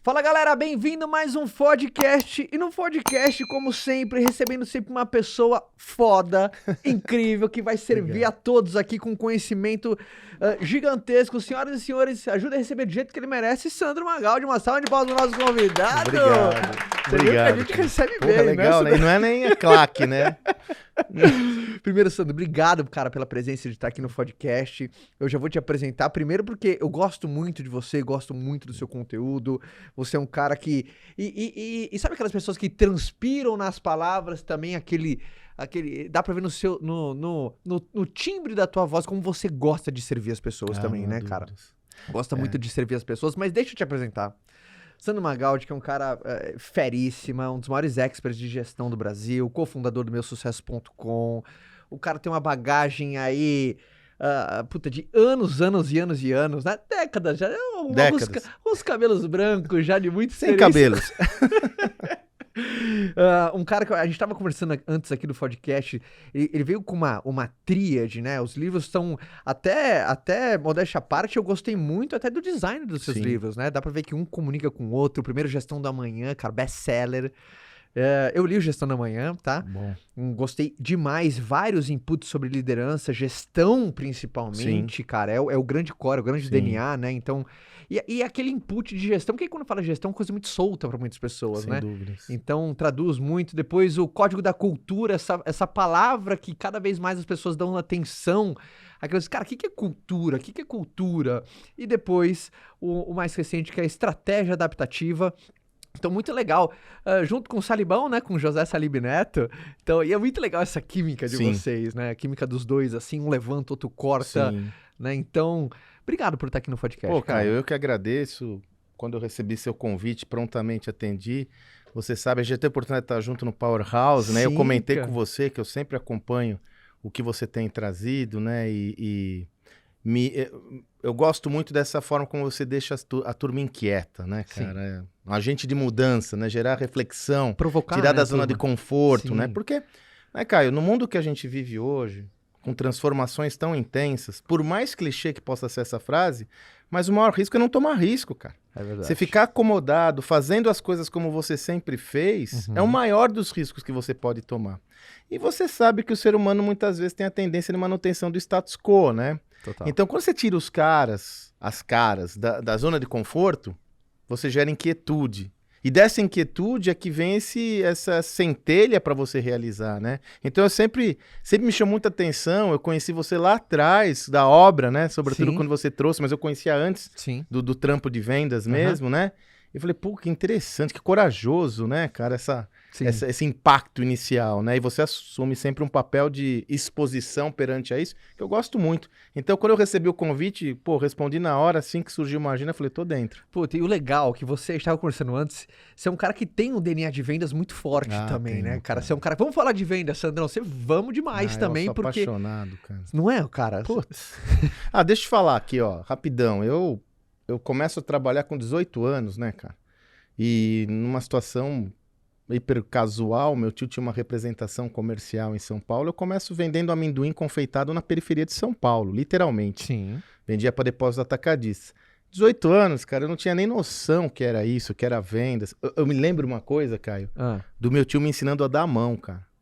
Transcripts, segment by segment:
Fala galera, bem-vindo a mais um podcast. E no podcast, como sempre, recebendo sempre uma pessoa foda, incrível, que vai servir a todos aqui com conhecimento gigantesco. Senhoras e senhores, ajuda a receber do jeito que ele merece. Sandro Magaldi, uma salva de palmas do nosso convidado. Obrigado. Você viu que a gente recebe Porra, bem, legal, né? E não é nem a claque, né? Primeiro, Sandro, obrigado, cara, pela presença de estar aqui no podcast. Eu já vou te apresentar, primeiro porque eu gosto muito de você, gosto muito do seu conteúdo. Você é um cara que... E sabe aquelas pessoas que transpiram nas palavras também aquele dá pra ver no timbre da tua voz como você gosta de servir as pessoas também, né, cara? Gosta muito de servir as pessoas, mas deixa eu te apresentar. Sandro Magaldi, que é um cara feríssima, um dos maiores experts de gestão do Brasil, cofundador do meusucesso.com. O cara tem uma bagagem aí, de anos e anos e anos, né? Décadas já. Décadas. Uns cabelos brancos já de muito Sem cabelos. Um cara que a gente tava conversando antes aqui do podcast, ele veio com uma tríade, né? Os livros são, até modéstia à parte, eu gostei muito até do design dos seus livros, né? Dá pra ver que um comunica com o outro. O primeiro, Gestão da Manhã, cara, best-seller. Eu li o Gestão da Manhã, tá? Bom. Gostei demais, vários inputs sobre liderança, gestão principalmente, cara, é o grande core, é o grande DNA, né? Então, e aquele input de gestão, porque quando fala gestão é uma coisa muito solta para muitas pessoas, né? Sem dúvidas. Então, traduz muito. Depois, o código da cultura, essa palavra que cada vez mais as pessoas dão atenção. Aquelas, cara, o que é cultura? O que é cultura? E depois, o mais recente, que é a estratégia adaptativa. Então, muito legal. Junto com o Salibão, né? Com o José Salib Neto. Então, e é muito legal essa química de vocês, né? A química dos dois, assim, um levanta, outro corta. Sim. Né? Então, obrigado por estar aqui no podcast. Pô, Caio, eu que agradeço. Quando eu recebi seu convite, prontamente atendi. Você sabe, a gente tem a oportunidade de estar junto no Powerhouse, né? Eu comentei com você que eu sempre acompanho o que você tem trazido, né? Eu gosto muito dessa forma como você deixa a turma inquieta, né, cara? Um agente de mudança, né? Gerar reflexão, provocar, tirar né, da zona de conforto, né? Porque, né, Caio, no mundo que a gente vive hoje, com transformações tão intensas, por mais clichê que possa ser essa frase, mas o maior risco é não tomar risco, cara. É verdade. Você ficar acomodado, fazendo as coisas como você sempre fez, é o maior dos riscos que você pode tomar. E você sabe que o ser humano muitas vezes tem a tendência de manutenção do status quo, né? Total. Então, quando você tira as caras da zona de conforto, você gera inquietude. E dessa inquietude é que vem essa centelha para você realizar, né? Então, eu sempre me chamou muita atenção. Eu conheci você lá atrás da obra, né? Sobretudo quando você trouxe, mas eu conhecia antes do trampo de vendas mesmo, né? Eu falei, pô, que interessante, que corajoso, né, cara, esse impacto inicial, né? E você assume sempre um papel de exposição perante a isso, que eu gosto muito. Então, quando eu recebi o convite, pô, respondi na hora, assim que surgiu uma agenda, falei, tô dentro. Pô, e o legal que você estava conversando antes, você é um cara que tem um DNA de vendas muito forte também, né, cara? Você é um cara... Vamos falar de vendas, Sandrão, você vamos demais também, eu sou porque... apaixonado, cara. Não é, cara? Putz. Deixa eu falar aqui, ó, rapidão. Eu começo a trabalhar com 18 anos, né, cara? E numa situação hiper casual, meu tio tinha uma representação comercial em São Paulo, eu começo vendendo amendoim confeitado na periferia de São Paulo, literalmente. Sim. Vendia para depósito atacadista. 18 anos, cara, eu não tinha nem noção que era isso, que era vendas. Eu me lembro uma coisa, Caio, do meu tio me ensinando a dar a mão, cara.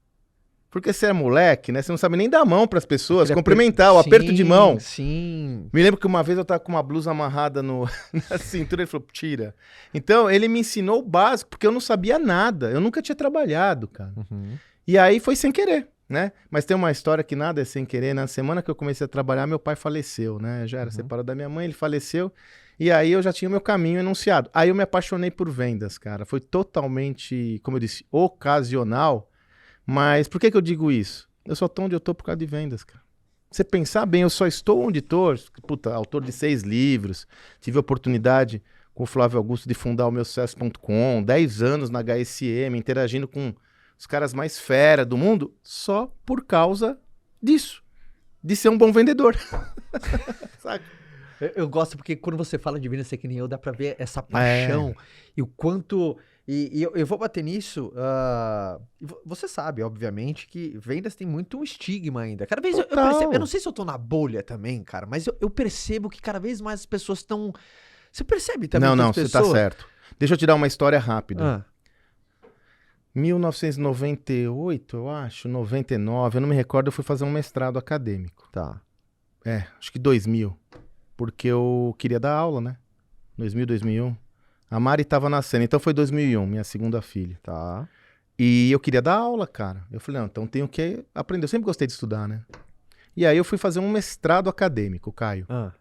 Porque você é moleque, né? Você não sabe nem dar a mão pras pessoas, cumprimentar, o aperto de mão. Sim. Me lembro que uma vez eu tava com uma blusa amarrada na cintura, ele falou, tira. Então, ele me ensinou o básico, porque eu não sabia nada. Eu nunca tinha trabalhado, cara. E aí foi sem querer, né? Mas tem uma história que nada é sem querer. Na semana que eu comecei a trabalhar, meu pai faleceu, né? Eu já era separado da minha mãe, ele faleceu. E aí eu já tinha o meu caminho enunciado. Aí eu me apaixonei por vendas, cara. Foi totalmente, como eu disse, ocasional. Mas por que eu digo isso? Eu só tô onde eu tô por causa de vendas, cara. Você pensar bem, eu só estou onde tô. Puta, autor de 6 livros. Tive a oportunidade com o Flávio Augusto de fundar o meusucesso.com. 10 anos na HSM, interagindo com os caras mais fera do mundo. Só por causa disso. De ser um bom vendedor. Saca? Eu gosto porque quando você fala de vendas, você que nem eu, dá pra ver essa paixão e o quanto... E eu vou bater nisso. Você sabe, obviamente, que vendas tem muito um estigma ainda. Cada vez eu percebo. Eu não sei se eu tô na bolha também, cara, mas eu percebo que cada vez mais as pessoas estão. Você percebe também? Não, você tá certo. Deixa eu te dar uma história rápida. Ah, 1998, eu acho, 99, eu não me recordo, eu fui fazer um mestrado acadêmico. tá. Acho que 2000, porque eu queria dar aula, né? 2000, 2001. A Mari tava nascendo, então foi 2001, minha segunda filha. Tá. E eu queria dar aula, cara. Eu falei, não, então tenho que aprender. Eu sempre gostei de estudar, né? E aí eu fui fazer um mestrado acadêmico, Caio. Ah,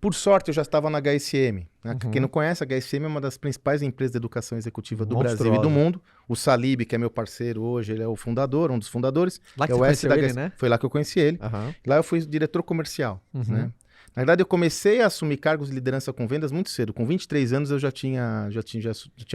Por sorte, eu já estava na HSM. Né? Uhum. Quem não conhece, a HSM é uma das principais empresas de educação executiva do Brasil e Monstruosa. do mundo. O Salib, que é meu parceiro hoje, ele é o fundador, um dos fundadores. lá que É você o S conheceu da ele, HSM. né? Foi lá que eu conheci ele. Aham. Lá eu fui diretor comercial, Uhum. né? Na verdade, eu comecei a assumir cargos de liderança com vendas muito cedo. Com 23 anos, eu já tinha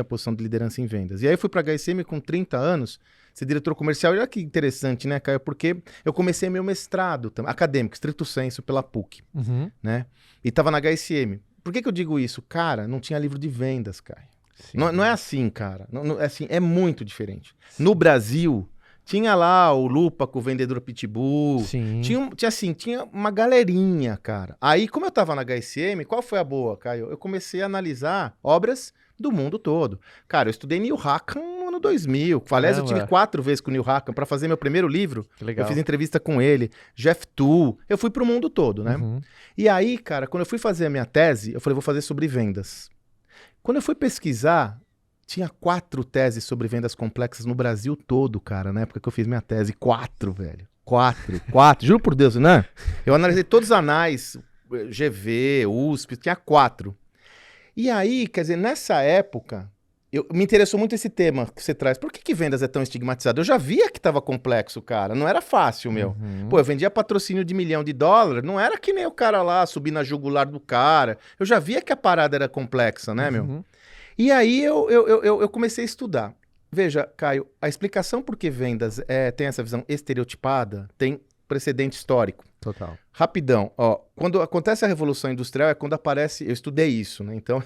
posição de liderança em vendas. E aí eu fui para a HSM com 30 anos, ser diretor comercial. E olha que interessante, né, Caio? Porque eu comecei meu mestrado acadêmico, stricto sensu, pela PUC, Uhum. né? E estava na HSM. Por que eu digo isso? Cara, não tinha livro de vendas, Caio. Sim. Não é assim, cara. É assim, é muito diferente. No Brasil, tinha lá o Lupa com o vendedor Pitbull. Sim. Tinha uma galerinha, cara. Aí, como eu tava na HSM, qual foi a boa, Caio? Eu comecei a analisar obras do mundo todo. Cara, eu estudei Neil Rackham no ano 2000. Aliás, eu tive 4 vezes com o Neil Rackham para fazer meu primeiro livro. Que legal. Eu fiz entrevista com ele, Jeff Tull. Eu fui pro mundo todo, né? Uhum. E aí, cara, quando eu fui fazer a minha tese, eu falei, vou fazer sobre vendas. Quando eu fui pesquisar, tinha 4 teses sobre vendas complexas no Brasil todo, cara, na época que eu fiz minha tese. 4, velho. 4. Juro por Deus, né? Eu analisei todos os anais, GV, USP, tinha 4. E aí, quer dizer, nessa época, me interessou muito esse tema que você traz. Por que vendas é tão estigmatizado? Eu já via que estava complexo, cara. Não era fácil, meu. Uhum. Pô, eu vendia patrocínio de $1 milhão. Não era que nem o cara lá subir na jugular do cara. Eu já via que a parada era complexa, né, meu? Uhum. E aí eu comecei a estudar. Veja, Caio, a explicação por que vendas tem essa visão estereotipada tem precedente histórico. Total. Rapidão, ó, quando acontece a Revolução Industrial é quando aparece, eu estudei isso, né? Então,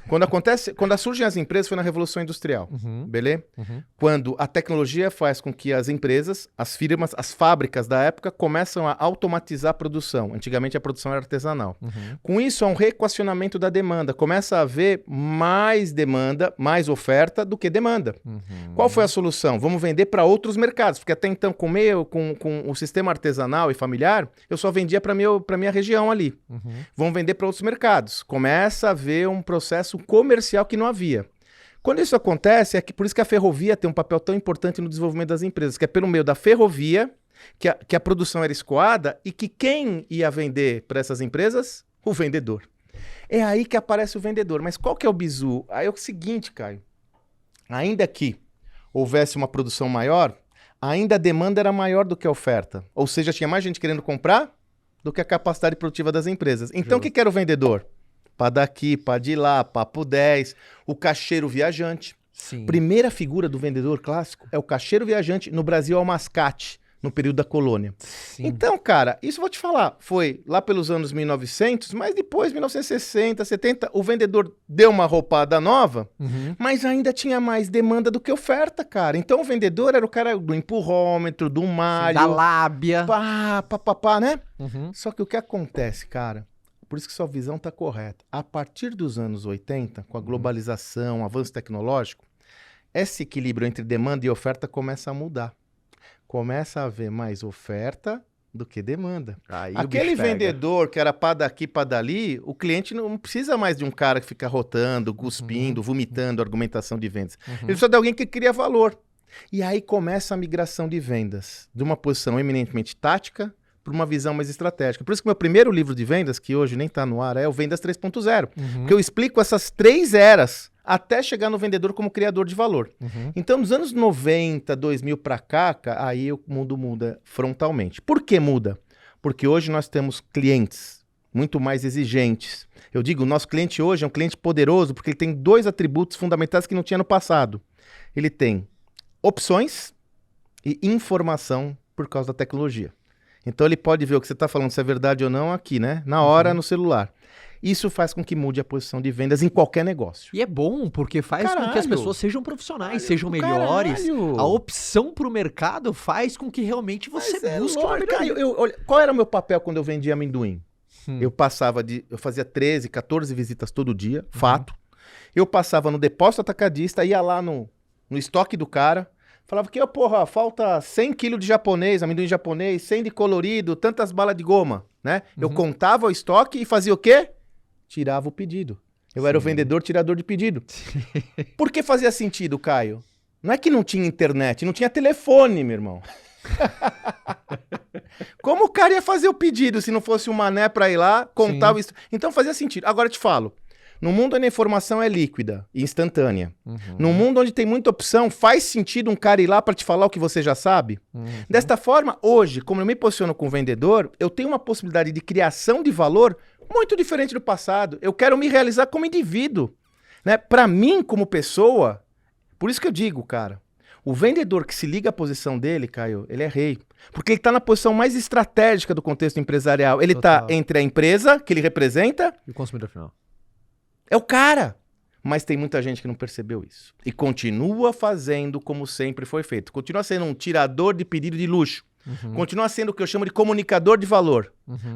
quando surgem as empresas foi na Revolução Industrial, Uhum. beleza? Uhum. Quando a tecnologia faz com que as empresas, as firmas, as fábricas da época começam a automatizar a produção. Antigamente a produção era artesanal. Uhum. Com isso, há um reequacionamento da demanda. Começa a haver mais demanda, mais oferta do que demanda. Uhum. Qual foi a solução? Vamos vender para outros mercados, porque até então, com o sistema artesanal e familiar, eu só vendia para minha região ali. Uhum. Vamos vender para outros mercados. Começa a haver um processo comercial que não havia. Quando isso acontece, por isso que a ferrovia tem um papel tão importante no desenvolvimento das empresas, que é pelo meio da ferrovia que a produção era escoada e que quem ia vender para essas empresas? O vendedor. É aí que aparece o vendedor. Mas qual que é o bizu? Aí é o seguinte, Caio. Ainda que houvesse uma produção maior, ainda a demanda era maior do que a oferta. Ou seja, tinha mais gente querendo comprar do que a capacidade produtiva das empresas. Então, o que era o vendedor? Pá daqui, pá de lá, papo 10, o caixeiro viajante. Sim. Primeira figura do vendedor clássico é o caixeiro viajante. No Brasil é o mascate, no período da colônia. Sim. Então, cara, isso eu vou te falar, foi lá pelos anos 1900, mas depois, 1960, 70, o vendedor deu uma roupada nova, Uhum. mas ainda tinha mais demanda do que oferta, cara. Então o vendedor era o cara do empurrômetro, do malho, Da lábia. pá, né? Uhum. Só que o que acontece, cara, por isso que sua visão tá correta. A partir dos anos 80, com a globalização, o avanço tecnológico, esse equilíbrio entre demanda e oferta começa a mudar. Começa a haver mais oferta do que demanda. Aí o Aquele bicho pega. vendedor que era pá daqui, pá dali, o cliente não precisa mais de um cara que fica rotando, cuspindo, vomitando argumentação de vendas. Uhum. Ele precisa de alguém que cria valor. E aí começa a migração de vendas, de uma posição eminentemente tática para uma visão mais estratégica. Por isso que meu primeiro livro de vendas, que hoje nem está no ar, é o Vendas 3.0. Uhum. Porque eu explico essas 3 eras até chegar no vendedor como criador de valor. Uhum. Então, nos anos 90, 2000 para cá, aí o mundo muda frontalmente. Por que muda? Porque hoje nós temos clientes muito mais exigentes. Eu digo, o nosso cliente hoje é um cliente poderoso porque ele tem 2 atributos fundamentais que não tinha no passado. Ele tem opções e informação por causa da tecnologia. Então, ele pode ver o que você está falando, se é verdade ou não, aqui, né? Na hora, no celular. Isso faz com que mude a posição de vendas em qualquer negócio. E é bom, porque faz com que as Caralho. pessoas sejam profissionais, sejam melhores. Caralho. A opção pro mercado faz com que realmente você busque uma melhoria. Olha, qual era o meu papel quando eu vendia amendoim? Hum. Eu fazia 13, 14 visitas todo dia, fato. Eu passava no depósito atacadista, ia lá no estoque do cara, falava que, porra, falta 100 quilos de japonês, amendoim japonês, 100 de colorido, tantas balas de goma, né? Eu contava o estoque e fazia o quê? Tirava o pedido. Eu era o vendedor tirador de pedido. Por que fazia sentido, Caio? Não é que não tinha internet, não tinha telefone, meu irmão. Como o cara ia fazer o pedido se não fosse um mané pra ir lá, contar o... Então fazia sentido. Agora eu te falo, no mundo onde a informação é líquida e instantânea, no mundo onde tem muita opção, faz sentido um cara ir lá pra te falar o que você já sabe? Desta forma, hoje, como eu me posiciono com o vendedor, eu tenho uma possibilidade de criação de valor muito diferente do passado. Eu quero me realizar como indivíduo, né? Pra mim, como pessoa, por isso que eu digo, cara, o vendedor que se liga à posição dele, Caio, ele é rei. Porque ele tá na posição mais estratégica do contexto empresarial. Ele tá entre a empresa que ele representa e o consumidor final. É o cara. Mas tem muita gente que não percebeu isso. E continua fazendo como sempre foi feito. Continua sendo um tirador de pedido de luxo. Continua sendo o que eu chamo de comunicador de valor.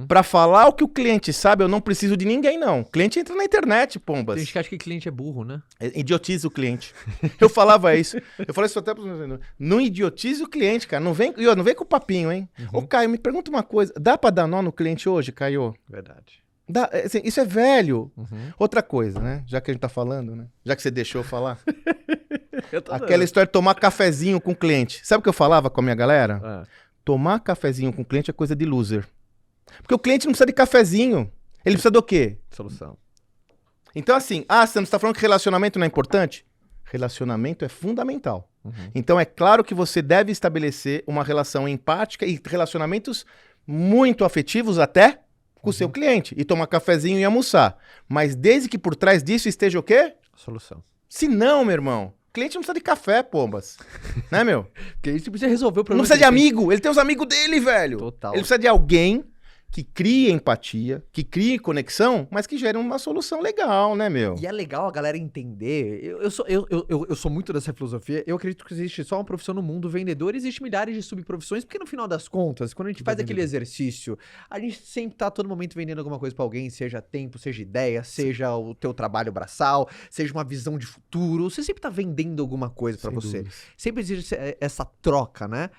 Para falar o que o cliente sabe, eu não preciso de ninguém, não. O cliente entra na internet, pombas. Tem gente que acha que cliente é burro, né? Idiotiza o cliente. Eu falava isso. Eu falei isso até para os meus vendedores. Não idiotize o cliente, cara. Não vem com o papinho, hein? Ô, Caio, me pergunta uma coisa. Dá para dar nó no cliente hoje, Caio? Verdade. Dá, assim, isso é velho. Outra coisa, né? Já que a gente tá falando, né? Já que você deixou eu falar. Aquela história de tomar cafezinho com o cliente. Sabe o que eu falava com a minha galera? Tomar cafezinho com o cliente é coisa de loser. Porque o cliente não precisa de cafezinho. Ele precisa do quê? Solução. Então assim, você não está falando que relacionamento não é importante? Relacionamento é fundamental. Então é claro que você deve estabelecer uma relação empática e relacionamentos muito afetivos até com o seu cliente. E tomar cafezinho e almoçar. Mas desde que por trás disso esteja o quê? Solução. Se não, meu irmão, o cliente não precisa de café, pombas. Né, meu? Porque a gente precisa resolver o problema. Não precisa de amigo. Ele tem os amigos dele, velho. Total. Ele precisa de alguém que crie empatia, que crie conexão, mas que gere uma solução legal, né, meu? E é legal a galera entender. Eu sou muito dessa filosofia. Eu acredito que existe só uma profissão no mundo vendedor. Existe milhares de subprofissões, porque no final das contas, quando a gente faz aquele exercício, a gente sempre tá a todo momento vendendo alguma coisa pra alguém, seja tempo, seja ideia, seja o teu trabalho braçal, seja uma visão de futuro. Você sempre tá vendendo alguma coisa pra você. Dúvidas. Sempre existe essa troca, né?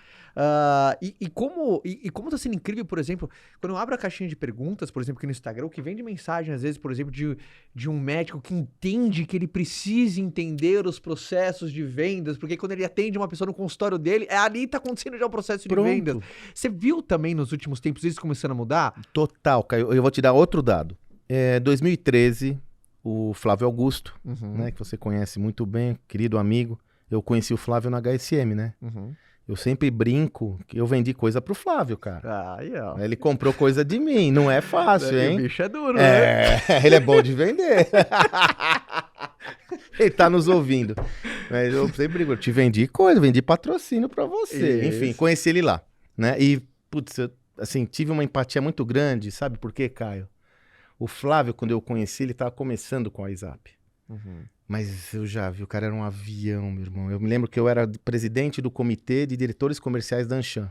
E como tá sendo incrível, por exemplo, quando eu abro a caixinha de perguntas, por exemplo, aqui no Instagram, o que vem de mensagem, às vezes, por exemplo, de um médico que entende que ele precisa entender os processos de vendas, porque quando ele atende uma pessoa no consultório dele, ali tá acontecendo já o processo de vendas. Você viu também nos últimos tempos isso começando a mudar? Total, Caio. Eu vou te dar outro dado. 2013, o Flávio Augusto, né, que você conhece muito bem, querido amigo, eu conheci o Flávio na HSM, né? Eu sempre brinco que eu vendi coisa pro Flávio, cara. Ele comprou coisa de mim. Não é fácil, hein? O bicho é duro, né? Ele é bom de vender. Ele tá nos ouvindo. Mas eu sempre brinco, eu te vendi coisa, vendi patrocínio pra você. Isso. Enfim, conheci ele lá, né? E, putz, eu, assim, tive uma empatia muito grande. Sabe por quê, Caio? O Flávio, quando eu conheci, ele tava começando com a WhatsApp. Mas eu já vi, o cara era um avião, meu irmão. Eu me lembro que eu era presidente do comitê de diretores comerciais da Anshan.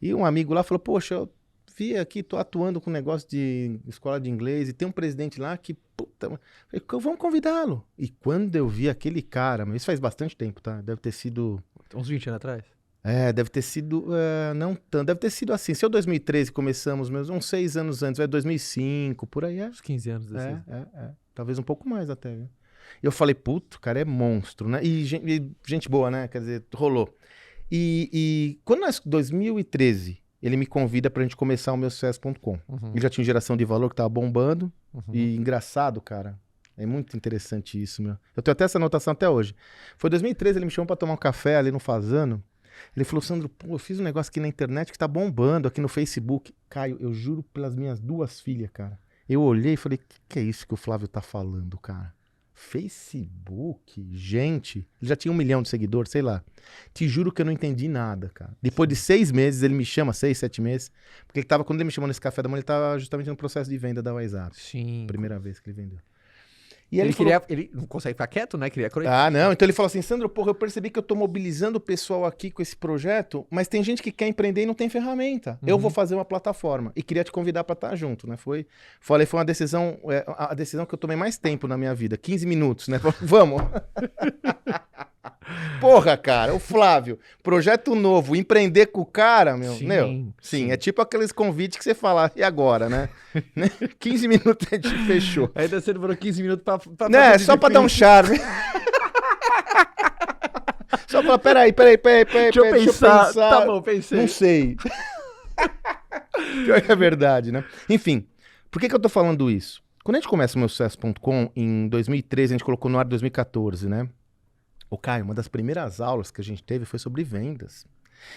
E um amigo lá falou, poxa, eu vi aqui, tô atuando com um negócio de escola de inglês e tem um presidente lá que, puta, vamos convidá-lo. E quando eu vi aquele cara, mas isso faz bastante tempo, tá? Deve ter sido... Uns 20 anos atrás? Deve ter sido, não tanto, deve ter sido assim. Se eu 2013 começamos, uns 6 anos antes, 2005, por aí, Uns 15 anos. talvez um pouco mais até, viu? Eu falei, puto, o cara é monstro, né? E gente boa, né? Quer dizer, rolou. E quando nós, 2013, ele me convida pra gente começar o meu sucesso.com. Ele já tinha geração de valor que tava bombando. E engraçado, cara. É muito interessante isso, meu. Eu tenho até essa anotação até hoje. Foi 2013, ele me chamou pra tomar um café ali no Fazano. Ele falou, Sandro, pô, eu fiz um negócio aqui na internet que tá bombando, aqui no Facebook. Caio, eu juro pelas minhas 2 filhas, cara. Eu olhei e falei, que é isso que o Flávio tá falando, cara? Facebook? Gente, ele já tinha 1 milhão de seguidores, sei lá. Te juro que eu não entendi nada, cara. Depois de 6 meses, ele me chama, 6, 7 meses, porque ele tava, quando ele me chamou nesse café da manhã, ele tava justamente no processo de venda da WhatsApp. Sim. Primeira vez que ele vendeu. E Ele falou, ele não consegue ficar quieto, né? Queria ah, não. Então ele falou assim, Sandro, porra, eu percebi que eu tô mobilizando o pessoal aqui com esse projeto, mas tem gente que quer empreender e não tem ferramenta. Eu vou fazer uma plataforma. E queria te convidar pra estar junto, né? Foi uma decisão, a decisão que eu tomei mais tempo na minha vida. 15 minutos, né? Vamos. Porra, cara, o Flávio, projeto novo, empreender com o cara, meu. Sim. É tipo aqueles convites que você fala, e agora, né? 15 minutos a gente fechou. Ainda você demorou 15 minutos pra né? Só pra dar um charme. Só pra, peraí. Deixa eu pensar. Tá bom, pensei. Não sei. Pior que é verdade, né? Enfim, por que eu tô falando isso? Quando a gente começa o meusucesso.com, em 2013, a gente colocou no ar em 2014, né? Ô, Caio, uma das primeiras aulas que a gente teve foi sobre vendas.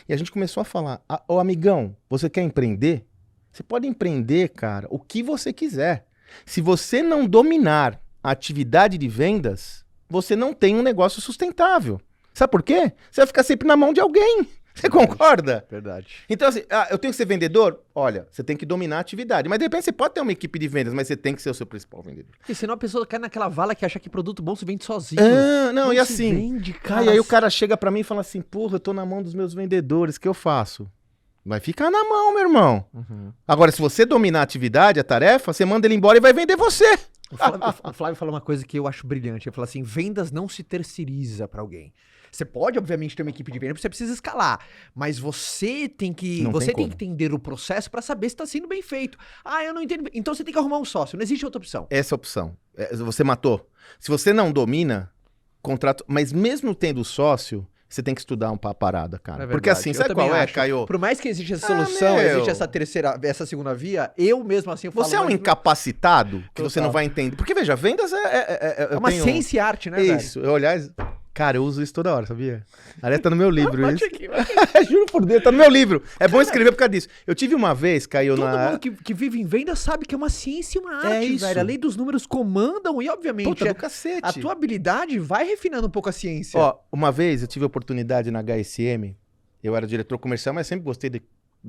E a gente começou a falar, ô amigão, você quer empreender? Você pode empreender, cara, o que você quiser. Se você não dominar a atividade de vendas, você não tem um negócio sustentável. Sabe por quê? Você vai ficar sempre na mão de alguém. Você concorda? Verdade. Então, assim, eu tenho que ser vendedor? Olha, você tem que dominar a atividade. Mas, de repente, você pode ter uma equipe de vendas, mas você tem que ser o seu principal vendedor. Porque senão a pessoa cai naquela vala que acha que produto bom se vende sozinho. Não, e assim... Vende, cara. E aí o cara chega pra mim e fala assim, porra, eu tô na mão dos meus vendedores, o que eu faço? Vai ficar na mão, meu irmão. Agora, se você dominar a atividade, a tarefa, você manda ele embora e vai vender você. O Flávio falou uma coisa que eu acho brilhante. Ele falou assim, vendas não se terceiriza pra alguém. Você pode, obviamente, ter uma equipe de vendas, você precisa escalar. Mas você tem que entender o processo para saber se está sendo bem feito. Ah, eu não entendo. Então você tem que arrumar um sócio. Não existe outra opção. Essa opção. Você matou. Se você não domina, contrato. Mas mesmo tendo sócio, você tem que estudar uma parada, cara. Porque assim, sabe qual é, Caio? Por mais que exista essa solução, existe essa segunda via, eu mesmo assim... Você é um incapacitado que você não vai entender. Porque, veja, vendas é uma ciência e arte, né, Isso. Eu, aliás... Cara, eu uso isso toda hora, sabia? Aliás, tá no meu livro bate isso. Aqui, bate aqui. Juro por Deus, tá no meu livro. É bom escrever por causa disso. Eu tive uma vez, Caio, Todo mundo que vive em venda sabe que é uma ciência e uma arte, isso. velho. A lei dos números comandam e, obviamente, puta do cacete. A tua habilidade vai refinando um pouco a ciência. Ó, uma vez eu tive a oportunidade na HSM, eu era diretor comercial, mas sempre gostei de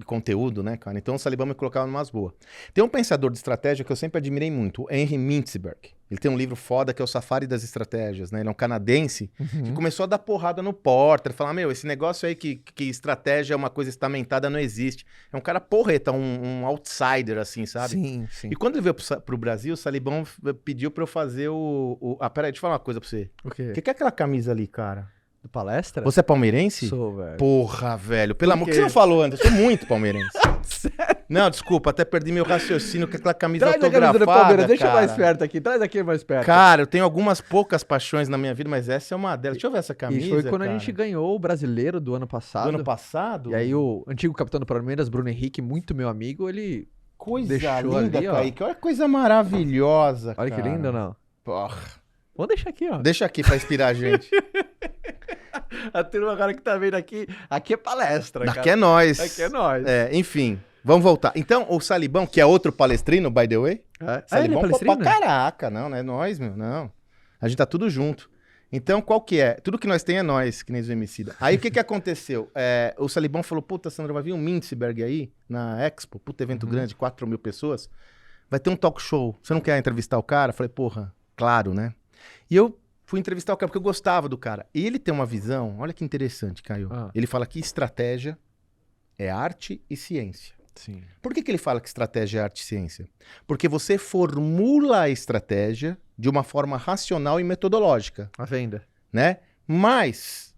conteúdo, né, cara? Então o Salibão me colocava numas boas. Tem um pensador de estratégia que eu sempre admirei muito, o Henry Mintzberg. Ele tem um livro foda que é o Safari das Estratégias, né? Ele é um canadense que começou a dar porrada no Porter, falar, meu, esse negócio aí que estratégia é uma coisa estamentada, não existe. É um cara porreta, um outsider, assim, sabe? Sim, sim. E quando ele veio pro Brasil, o Salibão pediu pra eu fazer peraí, deixa eu falar uma coisa pra você. O quê? O que é aquela camisa ali, cara? Do palestra? Você é palmeirense? Sou, velho. Porra, velho. Pelo amor, que você não falou antes? Eu sou muito palmeirense. Sério? Não, desculpa, até perdi meu raciocínio com aquela camisa Traz autografada, a camisa do Palmeiras, deixa cara. mais perto aqui. Traz aqui mais perto. Cara, eu tenho algumas poucas paixões na minha vida, mas essa é uma delas. Deixa eu ver essa camisa, Isso foi quando cara. a gente ganhou o Brasileiro do ano passado. Do ano passado? E aí o antigo capitão do Palmeiras, Bruno Henrique, muito meu amigo, ele coisa deixou linda, ali, ó. Kaique. Olha que coisa maravilhosa, Olha cara. que lindo, não? Porra. Vamos deixar aqui, ó. Deixa aqui pra inspirar a gente. A turma agora que tá vendo aqui é palestra, Aqui cara. é nós. Aqui é nós. Enfim, vamos voltar. Então, o Salibão, que é outro palestrino, by the way. Salibão, ele é pra caraca. Não é nós, meu, não. A gente tá tudo junto. Então, qual que é? Tudo que nós tem é nós, que nem os Emicida. Aí, o que aconteceu? O Salibão falou, puta, Sandra, vai vir um Mintzberg aí, na Expo, puta evento grande, 4 mil pessoas. Vai ter um talk show. Você não quer entrevistar o cara? Eu falei, porra, claro, né? E eu fui entrevistar o cara porque eu gostava do cara. E ele tem uma visão, olha que interessante, Caio. Ele fala que estratégia é arte e ciência. Sim. Por que ele fala que estratégia é arte e ciência? Porque você formula a estratégia de uma forma racional e metodológica. A venda. Né? Mas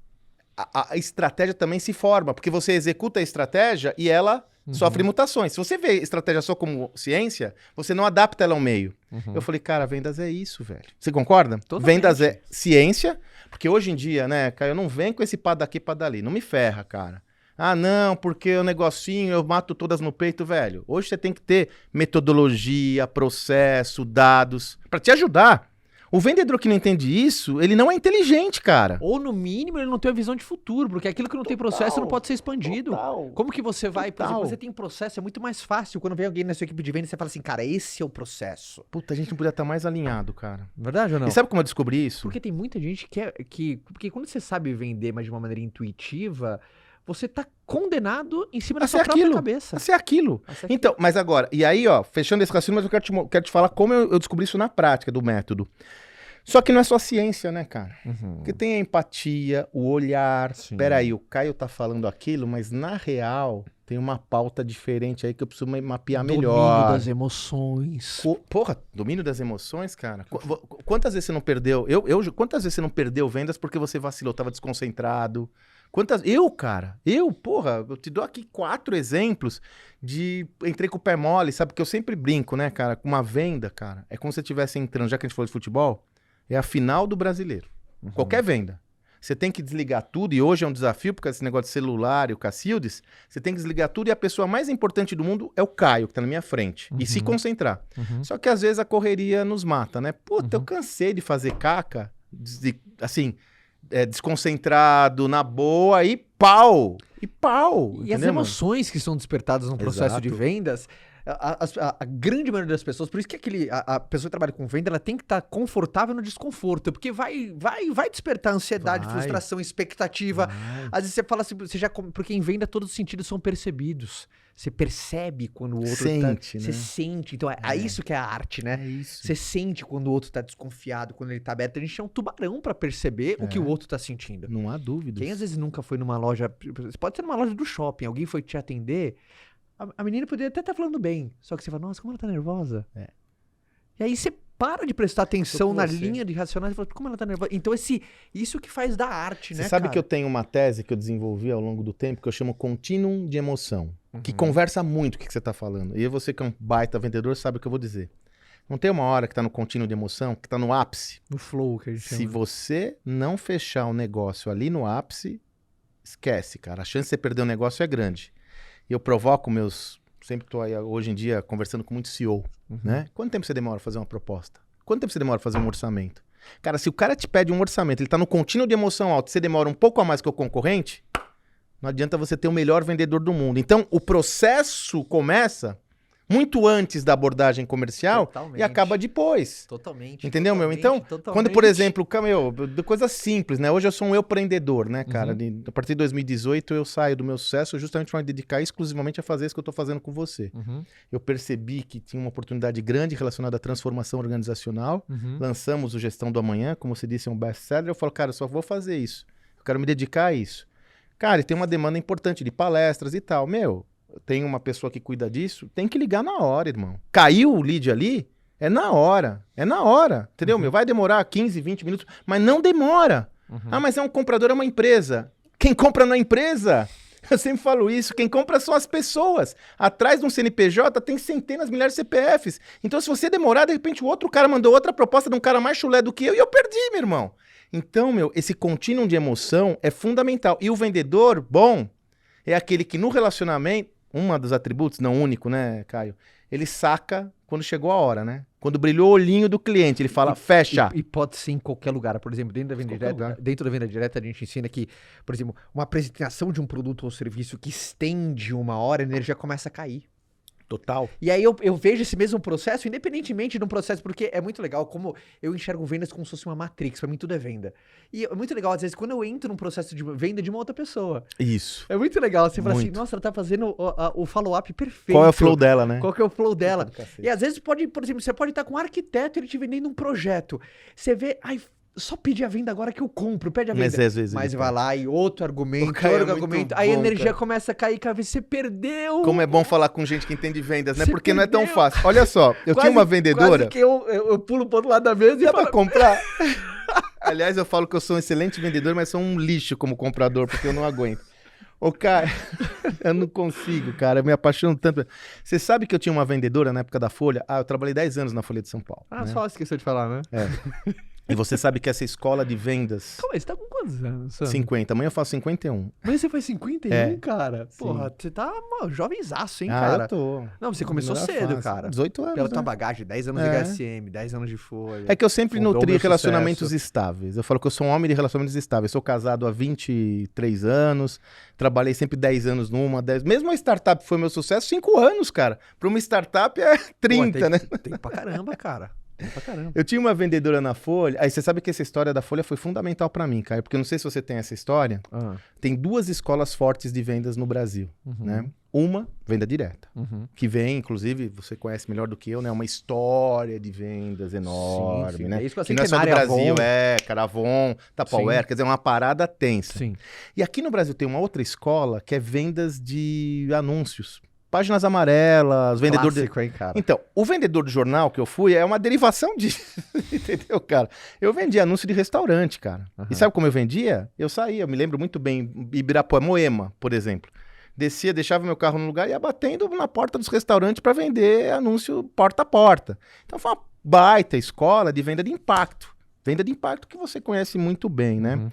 a estratégia também se forma, porque você executa a estratégia e ela sofre mutações. Se você vê estratégia só como ciência, você não adapta ela ao meio. Eu falei, cara, vendas é isso, velho. Você concorda? Totalmente. Vendas é ciência, porque hoje em dia, né, Caio, não vem com esse pá daqui, pá dali. Não me ferra, cara. Ah, não, porque o negocinho eu mato todas no peito, velho. Hoje você tem que ter metodologia, processo, dados, pra te ajudar. O vendedor que não entende isso, ele não é inteligente, cara. Ou, no mínimo, ele não tem uma visão de futuro, porque aquilo que não tem processo não pode ser expandido. Como que você vai... Por exemplo, você tem processo, é muito mais fácil. Quando vem alguém na sua equipe de venda, você fala assim, cara, esse é o processo. Puta, a gente não podia estar mais alinhado, cara. Verdade ou não? E sabe como eu descobri isso? Porque tem muita gente porque quando você sabe vender, mas de uma maneira intuitiva, você tá condenado em cima da sua própria cabeça. A ser aquilo. Então, mas agora, e aí, ó, fechando esse raciocínio, mas eu quero te falar como eu descobri isso na prática do método. Só que não é só ciência, né, cara? Uhum. Porque tem a empatia, o olhar. Sim. Peraí, o Caio tá falando aquilo, mas na real tem uma pauta diferente aí que eu preciso mapear melhor. Domínio das emoções. Porra, domínio das emoções, cara. Quantas vezes você não perdeu? Quantas vezes você não perdeu vendas porque você vacilou, tava desconcentrado? Porra, eu te dou aqui 4 exemplos de entrei com o pé mole, sabe? Porque eu sempre brinco, né, cara? Com uma venda, cara, é como se você estivesse entrando, já que a gente falou de futebol, é a final do brasileiro. Qualquer venda. Você tem que desligar tudo, e hoje é um desafio, porque esse negócio de celular e o Cacildes, você tem que desligar tudo e a pessoa mais importante do mundo é o Caio, que tá na minha frente. E se concentrar. Só que às vezes a correria nos mata, né? Puta, eu cansei de fazer caca, assim, desconcentrado, na boa, e pau! E E as emoções que são despertadas no processo de vendas, a grande maioria das pessoas, por isso que a pessoa que trabalha com venda, ela tem que estar confortável no desconforto, porque vai despertar ansiedade, frustração, expectativa. Às vezes você fala assim, porque em venda todos os sentidos são percebidos. Você percebe quando o outro sente, né? Você sente. Então é isso que é a arte, né? É isso. Você sente quando o outro tá desconfiado, quando ele tá aberto. A gente é um tubarão pra perceber o que o outro tá sentindo. Não há dúvida. Quem às vezes nunca foi numa loja, pode ser numa loja do shopping, alguém foi te atender, a menina poderia até estar falando bem, só que você fala, nossa, como ela tá nervosa. E aí você para de prestar atenção na linha de racionais e fala, como ela tá nervosa. Então isso que faz da arte, né, Você sabe cara? que eu tenho uma tese que eu desenvolvi ao longo do tempo, que eu chamo Continuum de Emoção, que conversa muito com o que você tá falando. E você que é um baita vendedor sabe o que eu vou dizer. Não tem uma hora que tá no contínuo de emoção, que tá no ápice. No flow que a gente Se chama. você não fechar o negócio ali no ápice, esquece, cara. A chance de você perder o negócio é grande. E eu provoco sempre tô aí hoje em dia conversando com muito CEO, né? Quanto tempo você demora pra fazer uma proposta? Quanto tempo você demora pra fazer um orçamento? Cara, se o cara te pede um orçamento, ele tá no contínuo de emoção alta, você demora um pouco a mais que o concorrente, não adianta você ter o melhor vendedor do mundo. Então, o processo começa muito antes da abordagem comercial e acaba depois. Totalmente. Entendeu, meu? Então, quando, por exemplo, coisa simples, né? Hoje eu sou um empreendedor, né, cara? A partir de 2018 eu saio do meu sucesso justamente para me dedicar exclusivamente a fazer isso que eu tô fazendo com você. Eu percebi que tinha uma oportunidade grande relacionada à transformação organizacional. Lançamos o Gestão do Amanhã, como você disse, é um best-seller. Eu falo, cara, eu só vou fazer isso. Eu quero me dedicar a isso. Cara, e tem uma demanda importante de palestras e tal. Tem uma pessoa que cuida disso, tem que ligar na hora, irmão. Caiu o lead ali, é na hora, entendeu, meu? Vai demorar 15, 20 minutos, mas não demora. Ah, mas é um comprador, é uma empresa. Quem compra não é empresa. Eu sempre falo isso, quem compra são as pessoas. Atrás de um CNPJ tem centenas, milhares de CPFs. Então, se você demorar, de repente o outro cara mandou outra proposta de um cara mais chulé do que eu e eu perdi, meu irmão. Então, esse contínuo de emoção é fundamental. E o vendedor bom é aquele que no relacionamento, um dos atributos, não único, né, Caio? Ele saca quando chegou a hora, né? Quando brilhou o olhinho do cliente, ele fala, fecha. E pode ser em qualquer lugar. Por exemplo, dentro da venda direta, a gente ensina que, por exemplo, uma apresentação de um produto ou serviço que estende uma hora, a energia começa a cair. Total. E aí eu vejo esse mesmo processo, independentemente de um processo, porque é muito legal como eu enxergo vendas como se fosse uma matrix, pra mim tudo é venda. E é muito legal, às vezes, quando eu entro num processo de venda de uma outra pessoa. Isso. É muito legal, você fala assim, nossa, ela tá fazendo o follow-up perfeito. Qual é o flow dela, né? Qual que é o flow dela? E às vezes pode, por exemplo, você pode estar com um arquiteto, ele te vendendo um projeto. Você vê, só pedir a venda agora que eu compro, pede a venda. Mas às vezes Mas vai lá e outro argumento, argumento. Aí a energia começa a cair, cara, você perdeu. Como é bom falar com gente que entende vendas, né? Porque não é tão fácil. Olha só, eu tinha uma vendedora... Quase que eu pulo pro outro lado da mesa e dá pra comprar? Aliás, eu falo que eu sou um excelente vendedor, mas sou um lixo como comprador, porque eu não aguento. Ô, cara, eu não consigo, cara, eu me apaixono tanto. Você sabe que eu tinha uma vendedora na época da Folha? Eu trabalhei 10 anos na Folha de São Paulo. Né? Só esqueceu de falar, né? E você sabe que essa escola de vendas... Calma aí, você tá com quantos anos, Sam? 50, amanhã eu faço 51. Mas você faz 51, cara? Porra, você tá jovenzaço, hein, cara? Eu tô. Não, você começou cedo, cara. 18 anos, Pela tua bagagem, 10 anos de HSM, 10 anos de Folha. É que eu sempre nutri relacionamentos estáveis. Eu falo que eu sou um homem de relacionamentos estáveis. Sou casado há 23 anos, trabalhei sempre 10 anos numa, 10... Mesmo a startup foi meu sucesso, 5 anos, cara. Pra uma startup é 30, né? Tem pra caramba, cara. Pra caramba. Eu tinha uma vendedora na Folha. Aí você sabe que essa história da Folha foi fundamental pra mim, Caio. Porque eu não sei se você tem essa história. Tem 2 escolas fortes de vendas no Brasil, né? Uma, venda direta. Que vem, inclusive, você conhece melhor do que eu, né? Uma história de vendas enorme, sim. né? É isso que eu Que não é só do centenária, Brasil, Avon. cara, Avon, Tupperware, quer dizer, uma parada tensa. Sim. E aqui no Brasil tem uma outra escola que é vendas de anúncios. Páginas amarelas, vendedor Clássico, hein, cara? Então, o vendedor do jornal que eu fui é uma derivação disso, entendeu, cara? Eu vendia anúncio de restaurante, cara. E sabe como eu vendia? Eu saía, eu me lembro muito bem, Ibirapuera, Moema, por exemplo. Descia, deixava meu carro no lugar e ia batendo na porta dos restaurantes para vender anúncio porta a porta. Então foi uma baita escola de venda de impacto. Venda de impacto que você conhece muito bem, né?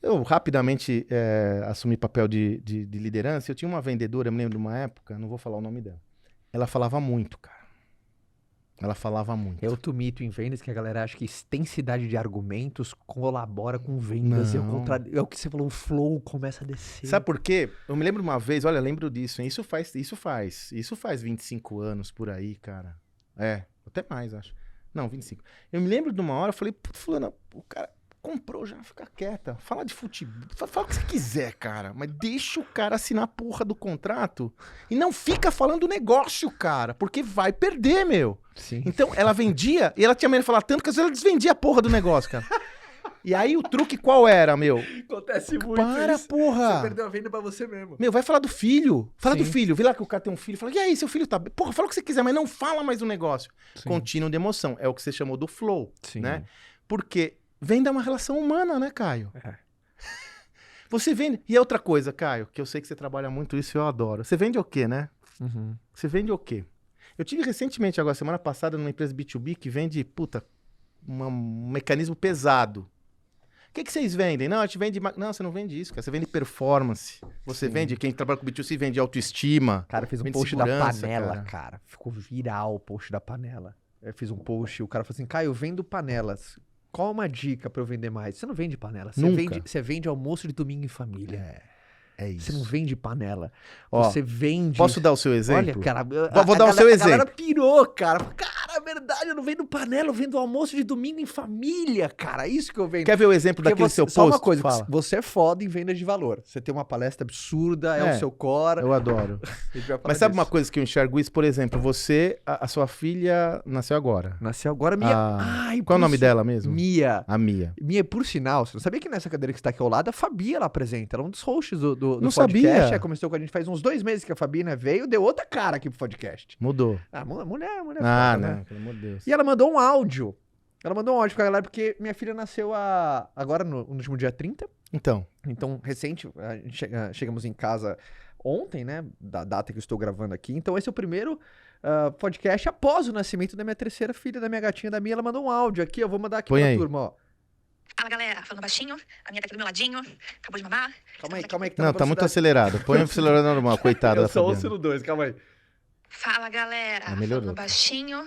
Eu rapidamente assumi papel de liderança. Eu tinha uma vendedora, eu me lembro de uma época, não vou falar o nome dela. Ela falava muito, cara. Ela falava muito. É outro mito em vendas que a galera acha que extensidade de argumentos colabora com vendas. E ao contrário, é o que você falou, o flow começa a descer. Sabe por quê? Eu me lembro uma vez, olha, lembro disso, hein? Isso faz 25 anos por aí, cara. Até mais, acho. Não, 25. Eu me lembro de uma hora, eu falei, fulano, o cara comprou já, fica quieta. Fala de futebol, fala o que você quiser, cara. Mas deixa o cara assinar a porra do contrato e não fica falando negócio, cara, porque vai perder, meu. Sim. Então, ela vendia, e ela tinha medo de falar tanto que às vezes ela desvendia a porra do negócio, cara. E aí o truque qual era, meu? Acontece muito Para, isso. porra! Você perdeu a venda pra você mesmo. Meu, vai falar do filho. Fala do Sim. filho. Vê lá que o cara tem um filho. Fala, e aí, seu filho tá bem? Porra, fala o que você quiser, mas não fala mais do negócio. Sim. Contínuo de emoção. É o que você chamou do flow, Sim. né? Porque venda é uma relação humana, né, Caio? Você vende... E é outra coisa, Caio, que eu sei que você trabalha muito isso e eu adoro. Você vende o quê, né? Você vende o quê? Eu tive recentemente, agora, semana passada, numa empresa B2B que vende, um mecanismo pesado. O que vocês vendem? Não, a gente vende... Não, você não vende isso, cara. Você vende performance. Você vende... Quem trabalha com B2C vende autoestima. Cara, eu fiz um vende post da segurança, panela, cara. Ficou viral o post da panela. Eu fiz um post, o cara falou assim, Caio, eu vendo panelas. Qual uma dica pra eu vender mais? Você não vende panela. Você vende almoço de domingo em família. É isso. Você não vende panela. Ó, você vende... Posso dar o seu exemplo? Olha, cara... Vou dar o seu exemplo. A galera pirou, cara. Cara, é verdade, eu não vendo panela, eu vendo almoço de domingo em família, cara. Isso que eu vendo. Quer ver o exemplo daquele seu post? Só uma coisa, Fala. você é foda em venda de valor. Você tem uma palestra absurda, é o seu core. Eu adoro. Mas sabe uma coisa que eu enxergo isso? Por exemplo, você, a sua filha nasceu agora. Nasceu agora, Mia. Ai, qual é o nome dela mesmo? Mia. A Mia. Mia, por sinal, você não sabia que nessa cadeira que está aqui ao lado, a Fabi, ela apresenta. Ela é um dos hosts do não podcast. Sabia. Começou com a gente faz uns 2 meses que a Fabi, né, veio, deu outra cara aqui pro podcast. Mudou. Ah, mulher Ah, foda, não, né? pelo amor de Deus. E ela mandou um áudio. Ela mandou um áudio pra galera, porque minha filha nasceu agora no último dia 30. Então, Recente, a gente chegamos em casa ontem, né? Da data que eu estou gravando aqui. Então, esse é o primeiro podcast após o nascimento da minha terceira filha, da minha gatinha, da Mia. Ela mandou um áudio aqui, eu vou mandar aqui pra turma, ó. Fala, galera. Falando baixinho. A minha tá aqui do meu ladinho. Acabou de mamar. Calma aí. Que não, tá muito acelerado. Põe o acelerado normal, coitada da Eu só Fabiana. ouço no 2, calma aí. Fala, galera. Melhorou. Falando baixinho.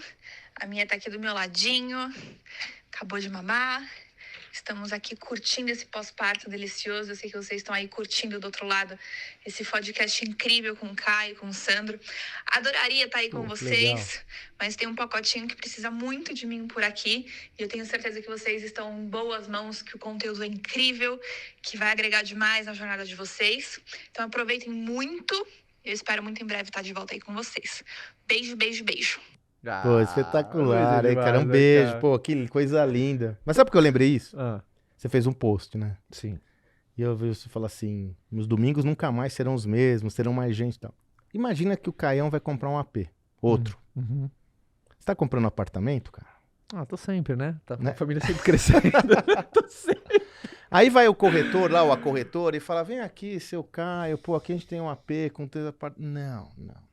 A minha tá aqui do meu ladinho. Acabou de mamar. Estamos aqui curtindo esse pós-parto delicioso. Eu sei que vocês estão aí curtindo do outro lado esse podcast incrível com o Caio, com o Sandro. Adoraria estar aí com vocês, legal. mas tem um pacotinho que precisa muito de mim por aqui. E eu tenho certeza que vocês estão em boas mãos, que o conteúdo é incrível, que vai agregar demais na jornada de vocês. Então aproveitem muito. Eu espero muito em breve estar de volta aí com vocês. Beijo, beijo, beijo. Pô, espetacular, hein, cara? Um beijo, cara. pô, que coisa linda. Mas sabe por que eu lembrei isso? Você fez um post, né? Sim. E eu vi você falar assim, os domingos nunca mais serão os mesmos, terão mais gente e tal. Imagina que o Caião vai comprar um AP, outro. Você tá comprando um apartamento, cara? Ah, tô sempre, né? Tá Né? a família sempre crescendo. Tô sempre. Aí vai o corretor lá, ou a corretora, e fala, vem aqui, seu Caio, pô, aqui a gente tem um AP com 3 apartamentos. Não.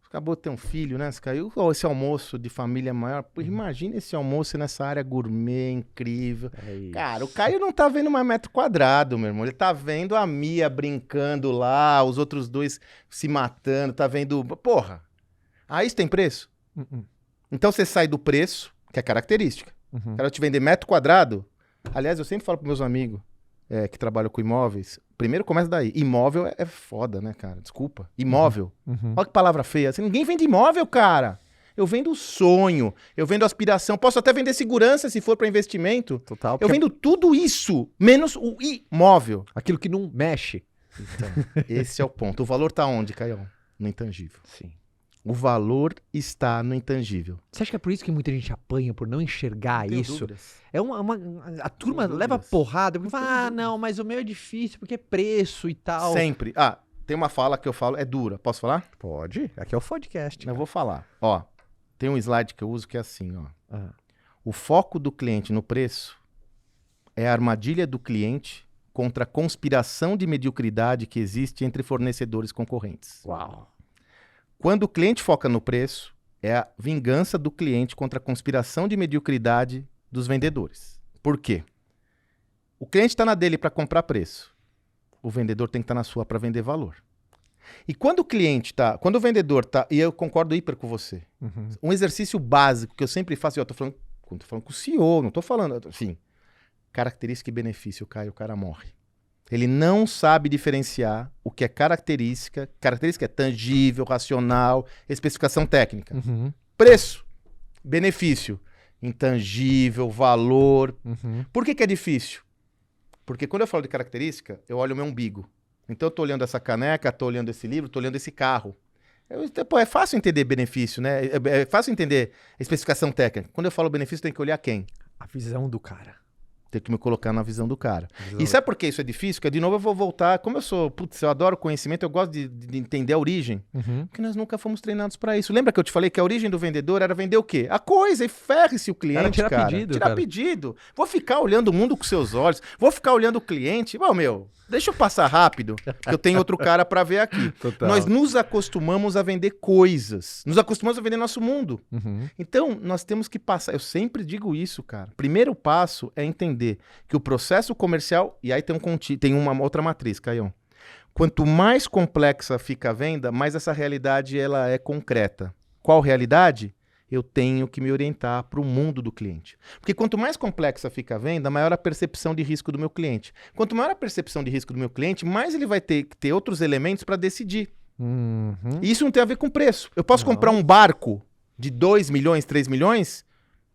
Acabou de ter um filho, né? Você caiu. Ou esse almoço de família maior. Pô, imagina esse almoço nessa área gourmet, incrível. Cara, o Caio não tá vendo mais metro quadrado, meu irmão. Ele tá vendo a Mia brincando lá, os outros 2 se matando, tá vendo... Porra! Aí isso tem preço? Então você sai do preço, que é característica. Quero te vender metro quadrado. Aliás, eu sempre falo pros meus amigos que trabalham com imóveis, primeiro começa daí. Imóvel é foda, né, cara? Desculpa. Imóvel. Olha que palavra feia. Assim, ninguém vende imóvel, cara. Eu vendo sonho, eu vendo aspiração, posso até vender segurança se for para investimento. Total. Eu vendo tudo isso, menos o imóvel. Aquilo que não mexe. Então, esse é o ponto. O valor tá onde, Caião? No intangível. Sim. O valor está no intangível. Você acha que é por isso que muita gente apanha, por não enxergar Não tenho isso? dúvidas. É a turma Tenho leva dúvidas. porrada, porque Não fala, tenho não, mas o meu é difícil, porque é preço e tal. Sempre. Tem uma fala que eu falo, é dura. Posso falar? Pode. Aqui é o podcast. Eu vou falar. Ó, tem um slide que eu uso que é assim, ó. Ah. O foco do cliente no preço é a armadilha do cliente contra a conspiração de mediocridade que existe entre fornecedores concorrentes. Uau. Quando o cliente foca no preço, é a vingança do cliente contra a conspiração de mediocridade dos vendedores. Por quê? O cliente está na dele para comprar preço. O vendedor tem que estar na sua para vender valor. E quando o vendedor tá, e eu concordo hiper com você, Uhum. um exercício básico que eu sempre faço, e eu tô falando com o CEO, não tô falando, assim, característica e benefício, o cara morre. Ele não sabe diferenciar o que é característica é tangível, racional, especificação técnica. Uhum. Preço, benefício, intangível, valor. Uhum. Por que é difícil? Porque quando eu falo de característica, eu olho o meu umbigo. Então eu tô olhando essa caneca, tô olhando esse livro, tô olhando esse carro. É fácil entender benefício, né? É fácil entender especificação técnica. Quando eu falo benefício, tem que olhar quem? A visão do cara. Tem que me colocar na visão do cara. E sabe por que isso é difícil? Porque, de novo, eu vou voltar. Como eu adoro conhecimento, eu gosto de entender a origem. Uhum. Porque nós nunca fomos treinados para isso. Lembra que eu te falei que a origem do vendedor era vender o quê? A coisa, e ferre-se o cliente, Era tirar cara. pedido, Tirar cara. pedido. Vou ficar olhando o mundo com seus olhos. Vou ficar olhando o cliente. Bom, deixa eu passar rápido, porque eu tenho outro cara para ver aqui. Total. Nós nos acostumamos a vender coisas. Nos acostumamos a vender nosso mundo. Uhum. Então, nós temos que passar. Eu sempre digo isso, cara. Primeiro passo é entender que o processo comercial. E aí tem uma outra matriz, Caião. Quanto mais complexa fica a venda, mais essa realidade ela é concreta. Qual realidade? Eu tenho que me orientar para o mundo do cliente. Porque quanto mais complexa fica a venda, maior a percepção de risco do meu cliente. Quanto maior a percepção de risco do meu cliente, mais ele vai ter que ter outros elementos para decidir. Uhum. E isso não tem a ver com preço. Eu posso Não. comprar um barco de 2 milhões, 3 milhões,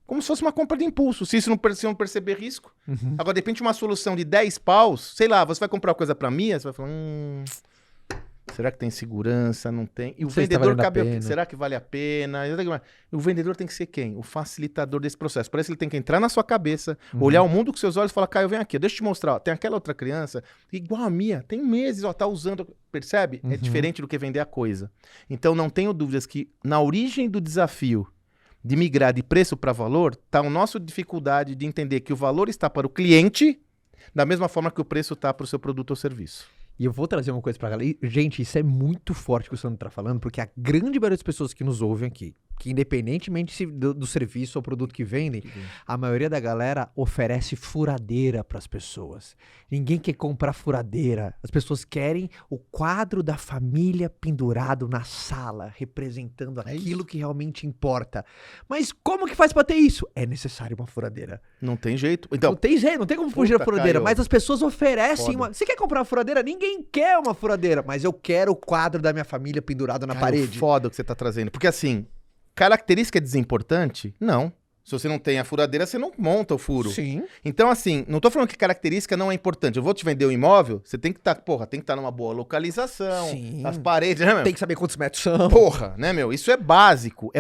como se fosse uma compra de impulso, se não perceber risco. Uhum. Agora, de repente, uma solução de 10 paus, sei lá, você vai comprar uma coisa para mim, você vai falar, será que tem segurança? Não tem. E o Não sei se tá vendedor valendo a cabe ao quê? pena. Será que vale a pena? E o vendedor tem que ser quem? O facilitador desse processo. Parece que ele tem que entrar na sua cabeça, olhar o mundo com seus olhos e falar, Caio, vem aqui, deixa eu te mostrar. Ó, tem aquela outra criança, igual a minha, tem meses, ó, tá usando. Percebe? É diferente do que vender a coisa. Então, não tenho dúvidas que na origem do desafio de migrar de preço para valor, está a nossa dificuldade de entender que o valor está para o cliente da mesma forma que o preço está para o seu produto ou serviço. E eu vou trazer uma coisa pra galera. Gente, isso é muito forte que o Sandro tá falando, porque a grande maioria das pessoas que nos ouvem aqui, que independentemente do serviço ou produto que vendem, a maioria da galera oferece furadeira pras pessoas. Ninguém quer comprar furadeira. As pessoas querem o quadro da família pendurado na sala, representando aquilo que realmente importa. Mas como que faz pra ter isso? É necessário uma furadeira. Não tem jeito. Então, Não tem jeito, não tem como fugir da Puta, furadeira, Caio. mas as pessoas oferecem Foda. uma... Você quer comprar uma furadeira? Ninguém quer uma furadeira, mas eu quero o quadro da minha família pendurado na cara, parede. foda o que você tá trazendo. Porque assim, característica é desimportante? Não. Se você não tem a furadeira, você não monta o furo. Sim. Então, assim, não tô falando que característica não é importante. Eu vou te vender um imóvel, você tem que estar, tem que estar numa boa localização, Sim. as paredes, né, meu? Tem que saber quantos metros são. Porra, né, meu? Isso é básico,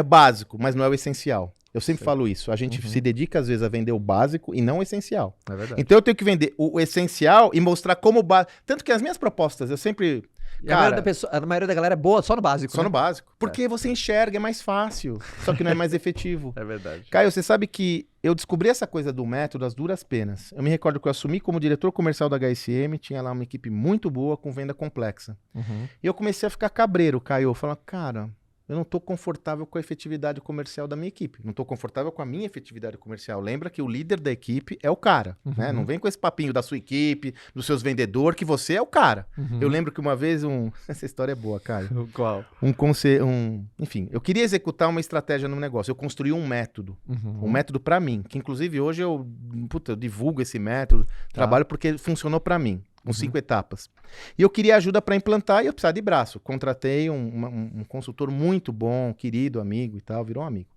mas não é o essencial. Eu sempre falo isso. A gente se dedica, às vezes, a vender o básico e não o essencial. É verdade. Então eu tenho que vender o essencial e mostrar como básico. Tanto que as minhas propostas, eu sempre. E a maioria da galera é boa só no básico, Só né? no básico. Porque você enxerga, é mais fácil. Só que não é mais efetivo. É verdade. Caio, você sabe que eu descobri essa coisa do método às duras penas. Eu me recordo que eu assumi como diretor comercial da HSM, tinha lá uma equipe muito boa com venda complexa. Uhum. E eu comecei a ficar cabreiro, Caio. Falando, cara, eu não estou confortável com a efetividade comercial da minha equipe. Não estou confortável com a minha efetividade comercial. Lembra que o líder da equipe é o cara, né? Não vem com esse papinho da sua equipe, dos seus vendedores, que você é o cara. Eu lembro que uma vez essa história é boa, Caio. Qual? Enfim, eu queria executar uma estratégia no negócio. Eu construí um método. Um método para mim, que inclusive hoje eu divulgo esse método, trabalho porque funcionou para mim. com 5 etapas. E eu queria ajuda para implantar e eu precisava de braço. Contratei um consultor muito bom, querido, amigo e tal, virou um amigo.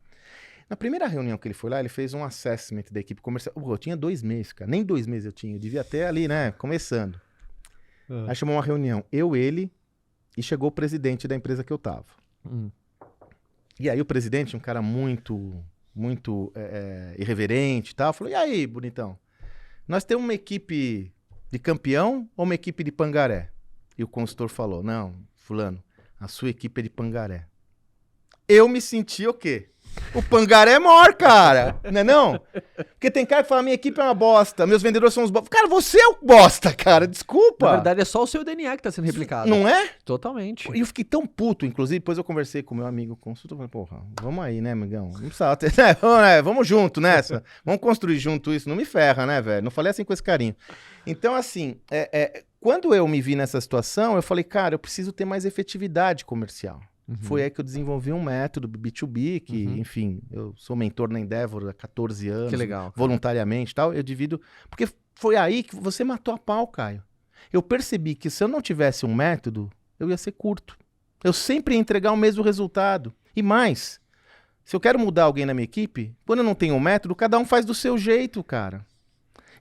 Na primeira reunião que ele foi lá, ele fez um assessment da equipe comercial. Eu tinha 2 meses, cara. Nem 2 meses eu tinha. Eu devia ter ali, né, começando. Aí chamou uma reunião, ele, e chegou o presidente da empresa que eu tava. E aí o presidente, um cara muito irreverente e tal, falou, e aí, bonitão? Nós temos uma equipe de campeão ou uma equipe de pangaré? E o consultor falou, não, fulano, a sua equipe é de pangaré. Eu me senti o quê? O pangaré é maior, cara, não é não? Porque tem cara que fala, minha equipe é uma bosta, meus vendedores são uns bosta. Cara, você é o bosta, cara, desculpa. Na verdade é só o seu DNA que tá sendo replicado. Não é? Totalmente. E eu fiquei tão puto, inclusive, depois eu conversei com o meu amigo consultor, falei, porra, vamos aí, né, amigão? Não precisa ter, né? Vamos junto nessa, vamos construir junto isso, não me ferra, né, velho? Não falei assim com esse carinho. Então, assim, quando eu me vi nessa situação, eu falei, cara, eu preciso ter mais efetividade comercial. Foi aí que eu desenvolvi um método B2B, que, enfim, eu sou mentor na Endeavor há 14 anos. Que legal. Voluntariamente e tal, eu divido... Porque foi aí que você matou a pau, Caio. Eu percebi que se eu não tivesse um método, eu ia ser curto. Eu sempre ia entregar o mesmo resultado. E mais, se eu quero mudar alguém na minha equipe, quando eu não tenho um método, cada um faz do seu jeito, cara.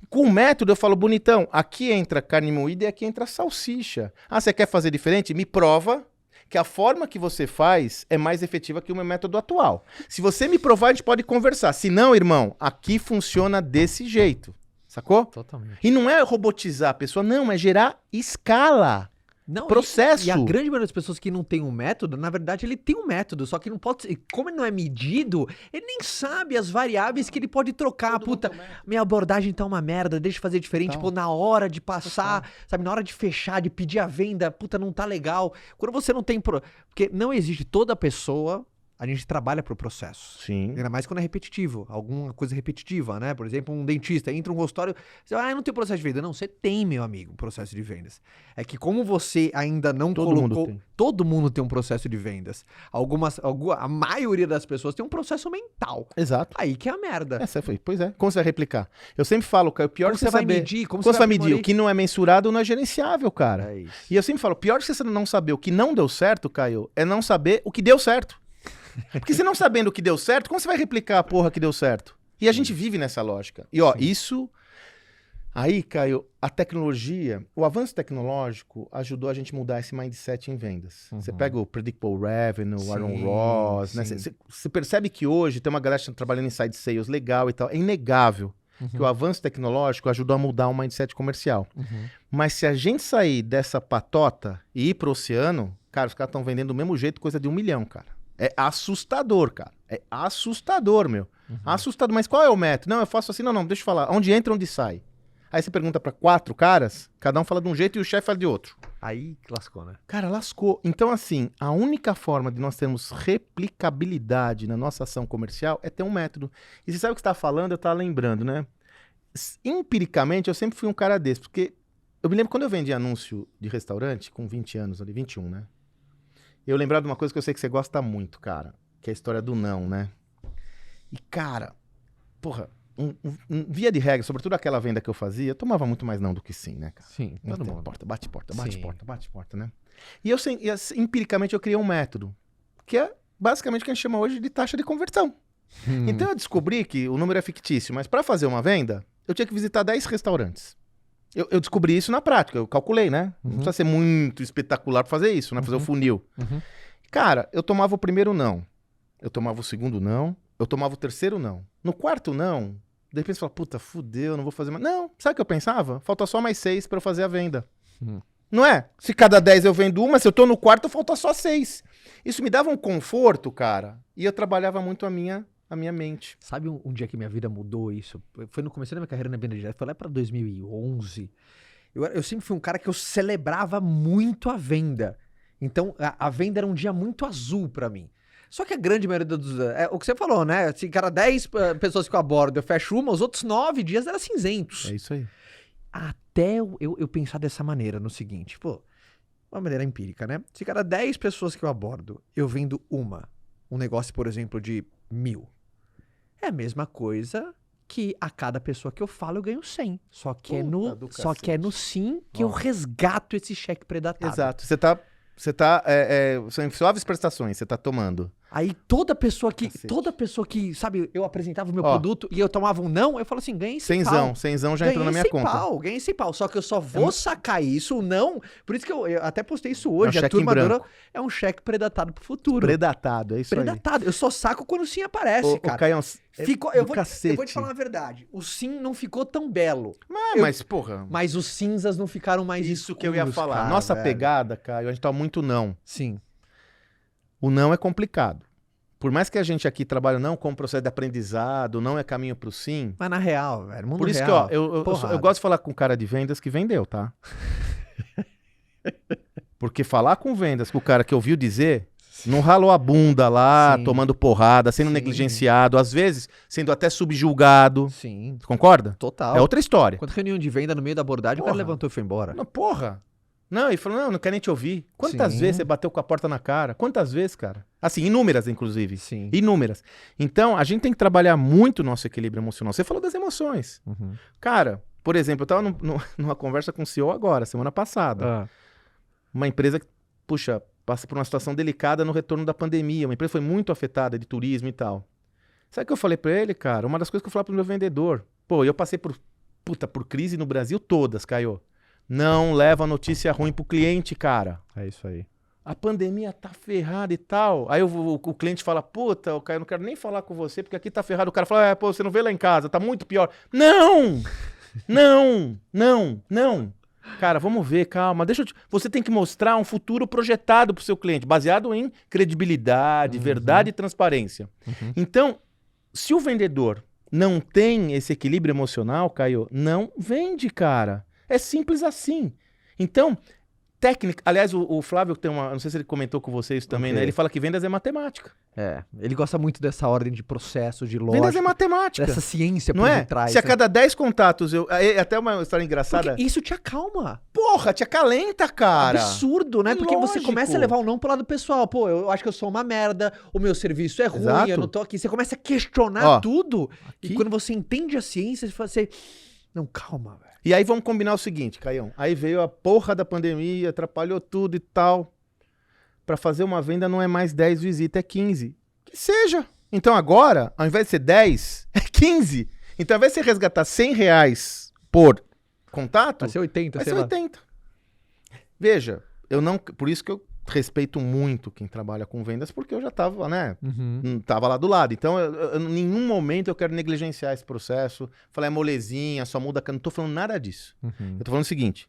Com o método eu falo, bonitão, aqui entra carne moída e aqui entra salsicha. Ah, você quer fazer diferente? Me prova que a forma que você faz é mais efetiva que o meu método atual. Se você me provar, a gente pode conversar. Se não, irmão, aqui funciona desse jeito. Sacou? Totalmente. E não é robotizar a pessoa, não, é gerar escala. Não, Processo. E a grande maioria das pessoas que não tem um método, na verdade, ele tem um método, só que não pode. Como ele não é medido, ele nem sabe as variáveis que ele pode trocar. Puta, minha abordagem tá uma merda, deixa eu fazer diferente. Pô, na hora de passar, sabe, na hora de fechar, de pedir a venda, puta, não tá legal. Quando você não tem. Porque não existe toda pessoa. A gente trabalha pro processo. Sim. Ainda mais quando é repetitivo. Alguma coisa repetitiva, né? Por exemplo, um dentista entra um consultório, você fala, eu não tenho processo de venda. Não, você tem, meu amigo, um processo de vendas. É que como você ainda não colocou... Todo mundo tem um processo de vendas. A maioria das pessoas tem um processo mental. Exato. Aí que é a merda. Pois é. Como você vai replicar? Eu sempre falo, cara, o pior Como que você vai saber... medir? Como você vai medir? aprimorar? O que não é mensurado não é gerenciável, cara. É isso. E eu sempre falo, pior que você não saber o que não deu certo, Caio, é não saber o que deu certo. Porque você não sabendo o que deu certo, como você vai replicar a porra que deu certo? E a gente vive nessa lógica. E ó, isso... Aí, Caio, a tecnologia, o avanço tecnológico ajudou a gente mudar esse mindset em vendas. Você pega o Predictable Revenue, o Aaron Ross, né? Você percebe que hoje tem uma galera trabalhando em side sales legal e tal. É inegável que o avanço tecnológico ajudou a mudar o mindset comercial. Mas se a gente sair dessa patota e ir pro oceano, cara, os caras estão vendendo do mesmo jeito, coisa de 1 milhão, cara. É assustador, cara. É assustador, meu. Assustador. Mas qual é o método? Não, eu faço assim, não, deixa eu falar. Onde entra, onde sai? Aí você pergunta pra 4 caras, cada um fala de um jeito e o chefe fala de outro. Aí lascou, né? Cara, lascou. Então, assim, a única forma de nós termos replicabilidade na nossa ação comercial é ter um método. E você sabe o que você tá falando? Eu tava lembrando, né? Empiricamente, eu sempre fui um cara desse, porque eu me lembro quando eu vendi anúncio de restaurante, com 20 anos ali, 21, né? Eu lembrava de uma coisa que eu sei que você gosta muito, cara, que é a história do não, né? E, cara, porra, via de regra, sobretudo aquela venda que eu fazia, eu tomava muito mais não do que sim, né, cara? Sim, todo mundo. Bate porta, né? E empiricamente, eu criei um método, que é basicamente o que a gente chama hoje de taxa de conversão. Então, eu descobri que o número é fictício, mas para fazer uma venda, eu tinha que visitar 10 restaurantes. Eu descobri isso na prática, eu calculei, né? Não precisa ser muito espetacular pra fazer isso, né? Fazer o funil. Cara, eu tomava o primeiro não, eu tomava o segundo não, eu tomava o terceiro não. No quarto não, de repente você fala, puta, fudeu, não vou fazer mais. Não, sabe o que eu pensava? Falta só mais 6 pra eu fazer a venda. Não é? Se cada 10 eu vendo uma, se eu tô no quarto, falta só 6. Isso me dava um conforto, cara, e eu trabalhava muito a minha mente. Sabe um dia que minha vida mudou isso? Foi no começo da minha carreira na venda direta, foi lá pra 2011. Eu sempre fui um cara que eu celebrava muito a venda. Então, a venda era um dia muito azul pra mim. Só que a grande maioria dos... o que você falou, né? Se cada 10 pessoas ficam a bordo, eu fecho uma, os outros 9 dias eram cinzentos. É isso aí. Até eu pensar dessa maneira, no seguinte, uma maneira empírica, né? Se cada 10 pessoas que eu abordo, eu vendo um negócio, por exemplo, de 1.000, é a mesma coisa que a cada pessoa que eu falo eu ganho 100. Só que, Puta é no sim que eu resgato esse cheque predatado. Exato. São suaves prestações, você tá tomando. Aí toda pessoa que, sabe, eu apresentava o meu produto e eu tomava um não, eu falo assim, ganhei 100 pau. Cenzão já entrou na minha conta. Ganhei 100 pau, só que eu só vou sacar isso, o não, por isso que eu até postei isso hoje, cheque em branco. É um cheque predatado pro futuro. Predatado, é isso Predatado, eu só saco quando o sim aparece, cara. Caião, Eu vou te falar uma verdade, o sim não ficou tão belo. Mas, porra... Mas os cinzas não ficaram mais Isso que eu ia falar. cara, Nossa velho. pegada, Caio, a gente tá muito não. Sim. O não é complicado. Por mais que a gente aqui trabalhe não com o processo de aprendizado, não é caminho pro sim. Mas na real, velho, mundo Por isso real, que, ó, eu gosto de falar com o cara de vendas que vendeu, tá? Porque falar com vendas com o cara que ouviu dizer, não ralou a bunda lá, Sim. tomando porrada, sendo Sim. negligenciado, às vezes sendo até subjulgado. Sim, Você concorda? total. É outra história. Quando reunião de venda no meio da abordagem, o cara Porra. levantou e foi embora. Não, porra. Não, ele falou, não quero nem te ouvir. Quantas Sim. vezes você bateu com a porta na cara? Quantas vezes, cara? Assim, inúmeras, inclusive. Sim. Inúmeras. Então, a gente tem que trabalhar muito o nosso equilíbrio emocional. Você falou das emoções. Uhum. Cara, por exemplo, eu tava numa conversa com o CEO agora, semana passada. Ah, Uma empresa que, puxa, passa por uma situação delicada no retorno da pandemia. Uma empresa foi muito afetada de turismo e tal. Sabe o que eu falei pra ele, cara? Uma das coisas que eu falei pro meu vendedor. Pô, eu passei por crise no Brasil todas, Caio. Não leva notícia ruim pro cliente, cara. é isso aí. A pandemia tá ferrada e tal. Aí o cliente fala, puta, Caio, eu não quero nem falar com você, porque aqui tá ferrado. O cara fala, pô, você não vê lá em casa, tá muito pior. Não! Não! Não! Não! Cara, vamos ver, calma. Você tem que mostrar um futuro projetado pro seu cliente, baseado em credibilidade, verdade e transparência. Então, se o vendedor não tem esse equilíbrio emocional, Caio, não vende, cara. É simples assim. Então, técnica... Aliás, o Flávio tem uma... Não sei se ele comentou com vocês também, Ok. né? Ele fala que vendas é matemática. É, ele gosta muito dessa ordem de processo, de lógica. Vendas é matemática. Dessa ciência Não por é? detrás. Se a né? cada 10 contatos eu... Até uma história engraçada. Porque isso te acalma. Porra, te acalenta, cara. Absurdo, né? Porque você Lógico. começa a levar o não pro lado pessoal. Pô, eu acho que eu sou uma merda, o meu serviço é ruim, Exato. eu não tô aqui. Você começa a questionar Ó, tudo. aqui- E quando você entende a ciência, você fala assim, não, calma, velho. E aí vamos combinar o seguinte, Caião. Aí veio a porra da pandemia, atrapalhou tudo e tal. Pra fazer uma venda não é mais 10 visitas, é 15. Que seja. Então agora, ao invés de ser 10, é 15. Então ao invés de você resgatar R$100 por contato, Vai ser 80, vai sei ser lá. 80. Veja, eu não... Por isso que eu respeito muito quem trabalha com vendas, porque eu já tava, né? Tava lá do lado. Então, em nenhum momento eu quero negligenciar esse processo. Falar é molezinha, só muda... Não tô falando nada disso. Eu tô falando o seguinte.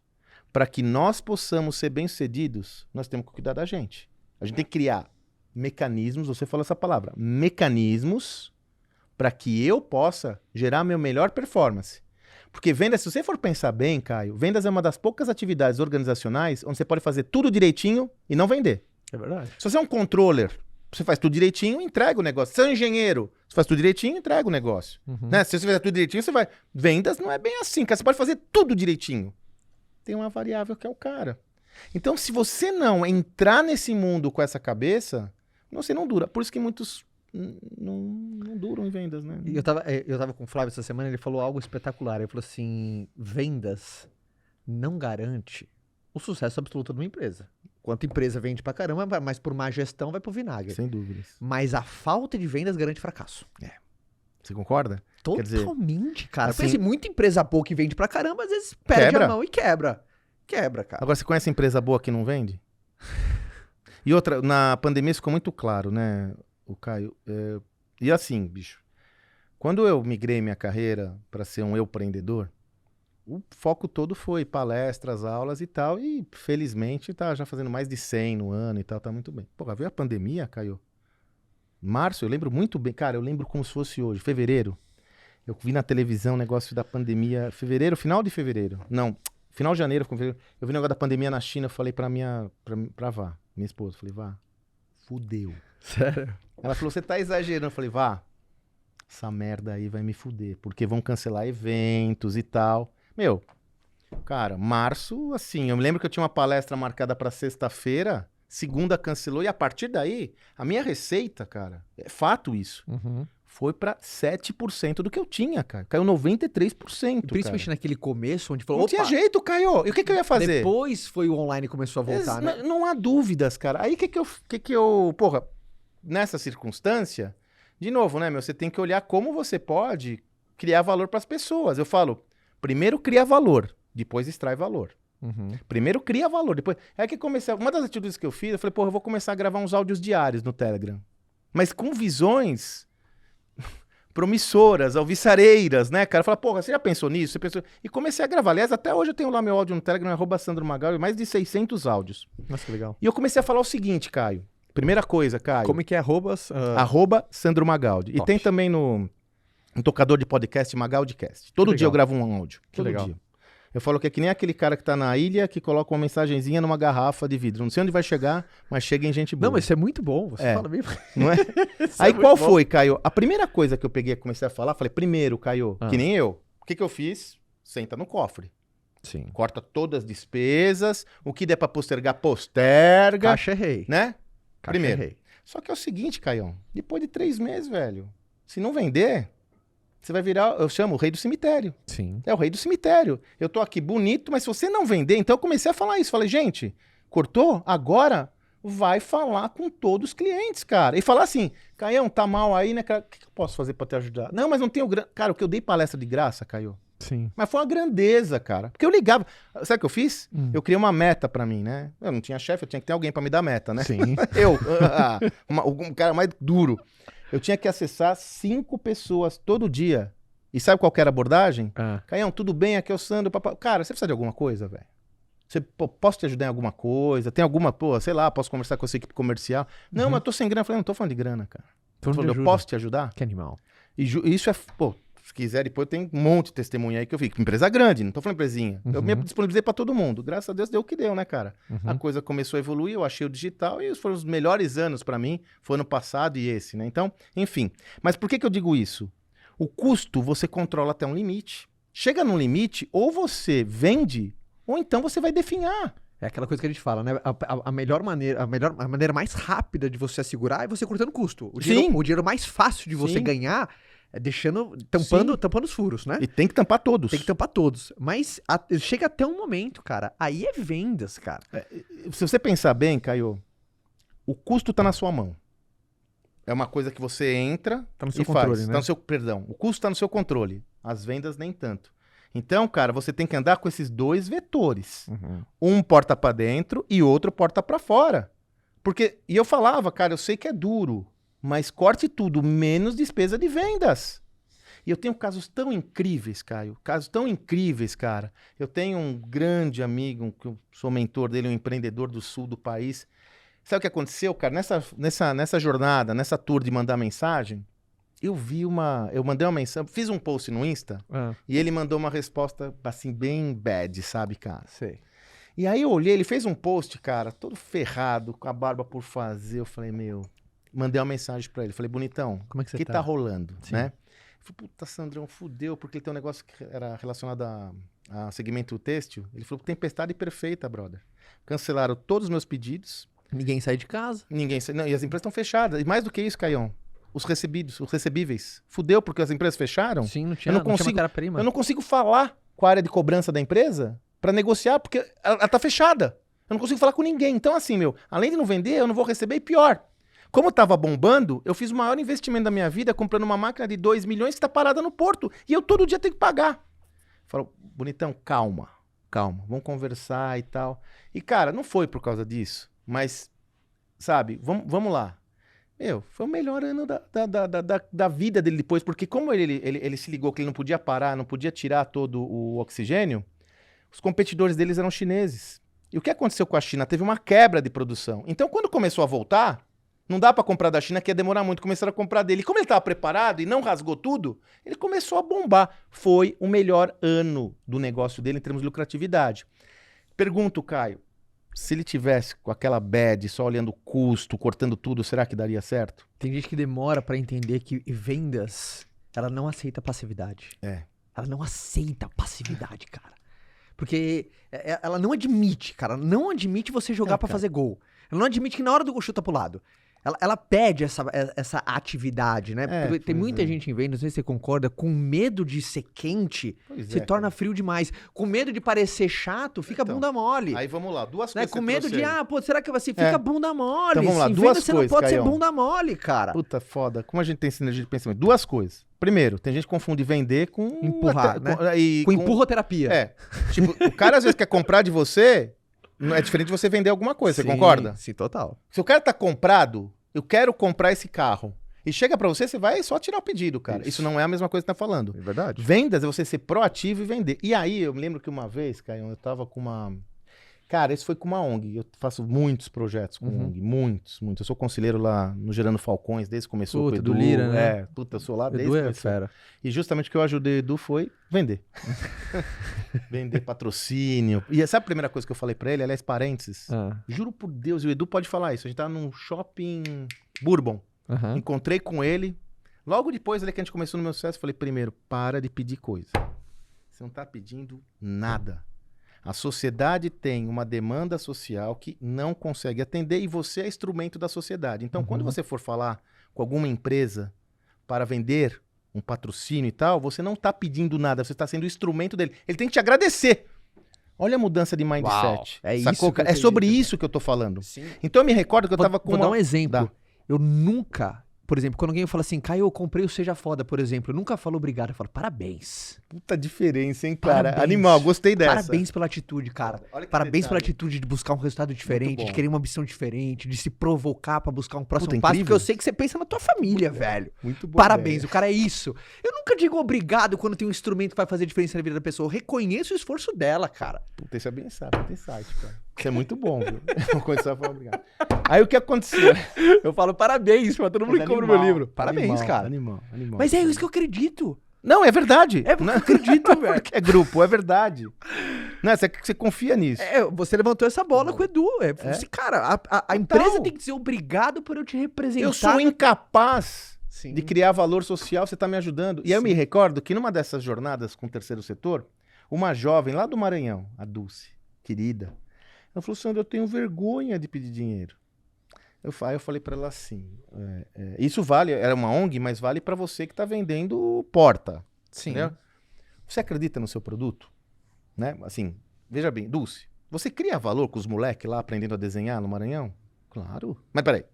Para que nós possamos ser bem-sucedidos, nós temos que cuidar da gente. A gente tem que criar mecanismos, você falou essa palavra, mecanismos para que eu possa gerar a minha melhor performance. Porque vendas, se você for pensar bem, Caio, vendas é uma das poucas atividades organizacionais onde você pode fazer tudo direitinho e não vender. É verdade. Se você é um controller, você faz tudo direitinho e entrega o negócio. Se você é um engenheiro, você faz tudo direitinho e entrega o negócio. Né? Se você fizer tudo direitinho, você vai... Vendas não é bem assim, cara. Você pode fazer tudo direitinho. Tem uma variável que é o cara. Então, se você não entrar nesse mundo com essa cabeça, você não dura. Por isso que muitos não duram em vendas, né? E eu tava com o Flávio essa semana, ele falou algo espetacular. Ele falou assim, vendas não garante o sucesso absoluto de uma empresa. Quanto empresa vende pra caramba, mas por má gestão vai pro vinagre. Sem dúvidas. Mas a falta de vendas garante fracasso. Você concorda? Quer dizer, Totalmente, cara. assim- Pense, muita empresa boa que vende pra caramba, às vezes perde Quebra. a mão e quebra. Quebra, cara. Agora, você conhece empresa boa que não vende? E outra, na pandemia isso ficou muito claro, né, o Caio? E assim, bicho, quando eu migrei minha carreira para ser um empreendedor, o foco todo foi palestras, aulas e tal, e felizmente tá já fazendo mais de 100 no ano e tal, tá muito bem. Pô, veio a pandemia, Caio. Março, eu lembro muito bem, cara, eu lembro como se fosse hoje, fevereiro. Eu vi na televisão o negócio da pandemia, fevereiro, final de fevereiro. Não, final de janeiro, eu vi o negócio da pandemia na China, eu falei pra Vá, minha esposa, falei, Vá, fudeu. Sério? Ela falou, você tá exagerando. Eu falei, Vá, essa merda aí vai me fuder, porque vão cancelar eventos e tal. Meu, cara, março, assim, eu me lembro que eu tinha uma palestra marcada pra sexta-feira, segunda cancelou, e a partir daí, a minha receita, cara, é fato isso, foi pra 7% do que eu tinha, cara. Caiu 93%, Principalmente naquele começo, onde falou, Não tinha jeito, caiu. E o que eu ia fazer? Depois foi o online e começou a voltar, né? Não há dúvidas, cara. Aí o que eu... Porra, nessa circunstância, de novo, né, meu? Você tem que olhar como você pode criar valor pras pessoas. Eu falo, primeiro cria valor, depois extrai valor. Primeiro cria valor, depois... É que comecei... Uma das atitudes que eu fiz, eu falei, porra, eu vou começar a gravar uns áudios diários no Telegram. Mas com visões promissoras, alvissareiras, né, cara? Fala, porra, você já pensou nisso? Você pensou... E comecei a gravar. Aliás, até hoje eu tenho lá meu áudio no Telegram, @SandroMagaldi, mais de 600 áudios. Nossa, que legal. E eu comecei a falar o seguinte, Caio. Primeira coisa, Caio. Como é que é @Sandro Magaldi. E tem também no tocador de podcast, Magaldicast. Todo dia eu gravo um áudio. Todo dia. Eu falo que é que nem aquele cara que tá na ilha que coloca uma mensagenzinha numa garrafa de vidro. Não sei onde vai chegar, mas chega em gente boa. Não, mas isso é muito bom. Você fala bem. Não é? Aí qual foi, Caio? A primeira coisa que eu peguei e comecei a falar, falei, primeiro, Caio, que nem eu. O que eu fiz? Senta no cofre. Sim. Corta todas as despesas. O que der pra postergar, posterga. Caixa é rei. Né? Caixa Primeiro. é rei. Só que é o seguinte, Caião. Depois de 3 meses, velho, se não vender, você vai virar, eu chamo o rei do cemitério. Sim. É o rei do cemitério. Eu tô aqui bonito, mas se você não vender, então eu comecei a falar isso. Falei, gente, cortou? Agora vai falar com todos os clientes, cara. E falar assim, Caião, tá mal aí, né, cara? O que eu posso fazer pra te ajudar? Não, mas não tenho... Cara, o que eu dei palestra de graça, Caio? Sim. Mas foi uma grandeza, cara. Porque eu ligava... Sabe o que eu fiz? Eu criei uma meta pra mim, né? Eu não tinha chefe, eu tinha que ter alguém pra me dar meta, né? Sim. Um cara mais duro. Eu tinha que acessar 5 pessoas todo dia. E sabe qual que era a abordagem? Caião, tudo bem? Aqui é o Sandro. Papai. Cara, você precisa de alguma coisa, velho? Posso te ajudar em alguma coisa? Tem alguma, sei lá, posso conversar com a sua equipe comercial? Não, mas eu tô sem grana. Eu falei, não tô falando de grana, cara. Eu posso te ajudar? Que animal. E isso é, se quiser, depois tem um monte de testemunha aí que eu fico. Empresa grande, não tô falando empresinha. Eu me disponibilizei pra todo mundo. Graças a Deus deu o que deu, né, cara? A coisa começou a evoluir, eu achei o digital e foram os melhores anos pra mim. Foi ano passado e esse, né? Então, enfim. Mas por que eu digo isso? O custo você controla até um limite. Chega num limite, ou você vende, ou então você vai definhar. É aquela coisa que a gente fala, né? A melhor maneira, a maneira mais rápida de você assegurar é você cortando custo. O dinheiro mais fácil de você ganhar é tampando os furos, né? E tem que tampar todos. Tem que tampar todos. Mas chega até um momento, cara, aí é vendas, cara. Se você pensar bem, Caio, o custo tá na sua mão. É uma coisa que você entra tá no seu controle, né? Tá no seu, perdão, o custo tá no seu controle. As vendas nem tanto. Então, cara, você tem que andar com esses 2 vetores. Um porta pra dentro e outro porta pra fora. E eu falava, cara, eu sei que é duro, mas corte tudo, menos despesa de vendas. E eu tenho casos tão incríveis, Caio. Casos tão incríveis, cara. Eu tenho um grande amigo, que eu sou mentor dele, um empreendedor do sul do país. Sabe o que aconteceu, cara? Nessa jornada, nessa tour de mandar mensagem, eu mandei uma mensagem, fiz um post no Insta, e ele mandou uma resposta, assim, bem bad, sabe, cara? Sei. E aí eu olhei, ele fez um post, cara, todo ferrado, com a barba por fazer. Eu falei, mandei uma mensagem pra ele. Falei, bonitão, como é que você tá rolando, Sim. né? Eu falei, puta, Sandrão, fudeu, porque ele tem um negócio que era relacionado a segmento têxtil. Ele falou, tempestade perfeita, brother. Cancelaram todos os meus pedidos. Ninguém sai de casa. Não, e as empresas estão fechadas. E mais do que isso, Caião, os recebíveis. Fudeu porque as empresas fecharam? Sim, não tinha matéria-prima. Eu não consigo falar com a área de cobrança da empresa para negociar, porque ela tá fechada. Eu não consigo falar com ninguém. Então, assim, além de não vender, eu não vou receber. E pior, como eu tava bombando, eu fiz o maior investimento da minha vida comprando uma máquina de 2 milhões que tá parada no porto. E eu todo dia tenho que pagar. Falo, bonitão, calma. Vamos conversar e tal. E, cara, não foi por causa disso. Mas, sabe, vamos lá. Foi o melhor ano da vida dele depois, porque como ele se ligou que ele não podia parar, não podia tirar todo o oxigênio, os competidores deles eram chineses. E o que aconteceu com a China? Teve uma quebra de produção. Então, quando começou a voltar, não dá para comprar da China, que ia demorar muito, começaram a comprar dele. E como ele estava preparado e não rasgou tudo, ele começou a bombar. Foi o melhor ano do negócio dele em termos de lucratividade. Pergunto, Caio, se ele tivesse com aquela bad, só olhando o custo, cortando tudo, será que daria certo? Tem gente que demora pra entender que vendas, ela não aceita passividade. Ela não aceita passividade, cara. Porque ela não admite, cara. Não admite você jogar pra fazer gol. Ela não admite que na hora do gol chuta pro lado. ela pede essa atividade, né? Porque tem muita gente em vendas, não sei se você concorda, com medo de ser quente, se torna frio demais. Com medo de parecer chato, fica bunda mole. Aí vamos lá, duas né? coisas. Com medo de, será que você fica bunda mole? Então vamos lá, em duas venda, você coisas, não pode Caião. ser bunda mole, cara. Puta foda, como a gente tem sinergia de pensamento? Duas coisas. Primeiro, tem gente que confunde vender com... Empurrar, né? Com empurroterapia. Tipo, o cara às vezes quer comprar de você, é diferente de você vender alguma coisa, você concorda? Sim, total. Se o cara tá comprado, eu quero comprar esse carro, e chega pra você, você vai só tirar o pedido, cara. Isso não é a mesma coisa que tá falando. É verdade. Vendas é você ser proativo e vender. E aí, eu me lembro que uma vez, Caio, eu tava com uma... Cara, esse foi com uma ONG. Eu faço muitos projetos com ONG. Muitos. Eu sou conselheiro lá no Gerando Falcões, desde que começou com o Edu. Do Lira, né? Eu sou lá desde Edu que é começou. fera. E justamente o que eu ajudei o Edu foi vender. Vender patrocínio. E sabe a primeira coisa que eu falei pra ele? Aliás, parênteses. Juro por Deus, e o Edu pode falar isso. A gente tá num shopping Bourbon. Encontrei com ele. Logo depois ali que a gente começou no meu sucesso, falei, primeiro, para de pedir coisa. Você não tá pedindo nada. A sociedade tem uma demanda social que não consegue atender e você é instrumento da sociedade. Então, quando você for falar com alguma empresa para vender um patrocínio e tal, você não está pedindo nada, você está sendo o instrumento dele. Ele tem que te agradecer. Olha a mudança de mindset. Uau, é isso. É sobre isso que eu tô falando. Sim. Então, eu me recordo que eu tava com Vou dar um exemplo. Dá. Eu nunca... Por exemplo, quando alguém fala assim, Caio, eu comprei o Seja Foda, por exemplo, eu nunca falo obrigado, eu falo parabéns. Puta diferença, hein, cara? Parabéns. Animal, gostei dessa. Parabéns pela atitude, cara. Olha que Parabéns detalhe. pela atitude de buscar um resultado diferente, de querer uma ambição diferente, de se provocar pra buscar um próximo Puta, passo, incrível. porque eu sei que você pensa na tua família, velho. Muito bom. Parabéns, velho. o cara é isso. Eu nunca digo obrigado quando tem um instrumento que vai fazer diferença na vida da pessoa. Eu reconheço o esforço dela, cara. Puta, isso é bem sábio, tem site, cara. Isso é muito bom, viu? Vou começar a falar obrigado. Aí o que aconteceu? Eu falo parabéns pra todo mundo que compra o meu livro. Parabéns, cara. Animal. Mas é isso que eu acredito. Não, é verdade. É porque eu acredito, velho. Porque é grupo, é verdade. Não, você confia nisso. Você levantou essa bola com o Edu. Assim, cara, a empresa tem que dizer obrigado por eu te representar. Eu sou incapaz Sim. de criar valor social, você tá me ajudando. E aí eu me recordo que numa dessas jornadas com o terceiro setor, uma jovem lá do Maranhão, a querida, ela falou, Sandro, eu tenho vergonha de pedir dinheiro. Aí eu falei pra ela assim, isso vale, era uma ONG, mas vale pra você que tá vendendo porta. Sim. Entendeu? Você acredita no seu produto? Né? Assim, veja bem, Dulce, você cria valor com os moleques lá aprendendo a desenhar no Maranhão? Claro. Mas peraí,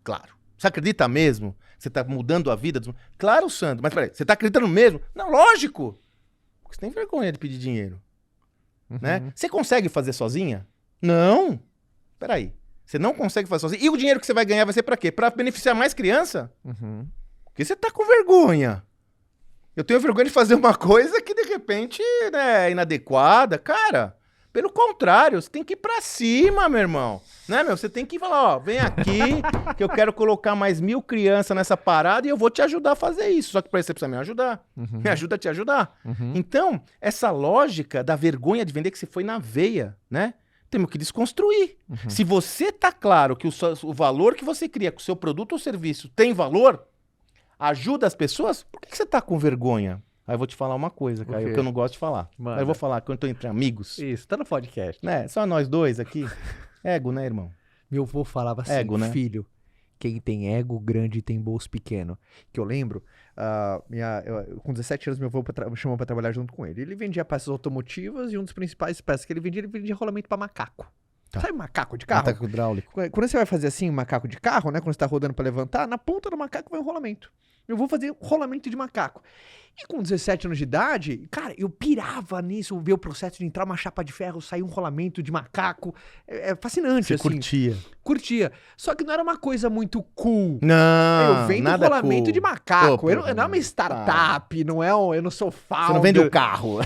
claro. Você acredita mesmo? Você tá mudando a vida dos... Claro, Sandro, mas peraí, você tá acreditando mesmo? Não, lógico. Porque você tem vergonha de pedir dinheiro. Né? Você consegue fazer sozinha? Não. Peraí. Você não consegue fazer sozinho. E o dinheiro que você vai ganhar vai ser pra quê? Pra beneficiar mais criança? Porque você tá com vergonha. Eu tenho vergonha de fazer uma coisa que, de repente, né, é inadequada. Cara, pelo contrário, você tem que ir pra cima, meu irmão. Né, meu? Você tem que falar, ó, vem aqui, que eu quero colocar mais 1000 crianças nessa parada e eu vou te ajudar a fazer isso. Só que pra isso você precisa me ajudar. Me ajuda a te ajudar. Então, essa lógica da vergonha de vender que se foi na veia, né? Temos que desconstruir. Se você tá claro que o valor que você cria com o seu produto ou serviço tem valor, ajuda as pessoas, por que você tá com vergonha? Aí eu vou te falar uma coisa, cara, que eu não gosto de falar. Manda. Aí eu vou falar quando eu tô entre amigos. Isso, tá no podcast. Né? Só nós dois aqui. Ego, né, irmão? Meu avô falava assim, Ego, né? filho, quem tem ego grande tem bolso pequeno. Que eu lembro, com 17 anos meu avô me chamou pra trabalhar junto com ele. Ele vendia peças automotivas e um dos principais peças que ele vendia rolamento pra macaco. Tá. Sabe macaco de carro? Ataque hidráulico. Quando você vai fazer assim um macaco de carro, né? Quando você tá rodando pra levantar, na ponta do macaco vai um rolamento. Eu vou fazer rolamento de macaco. E com 17 anos de idade, cara, eu pirava nisso, ver o processo de entrar uma chapa de ferro, sair um rolamento de macaco. É fascinante, Você assim. Curtia. Só que não era uma coisa muito cool. Não, Eu vendo nada rolamento cool. de macaco. Pô, Eu não é uma startup, não é eu não sou founder. Você não vende o carro.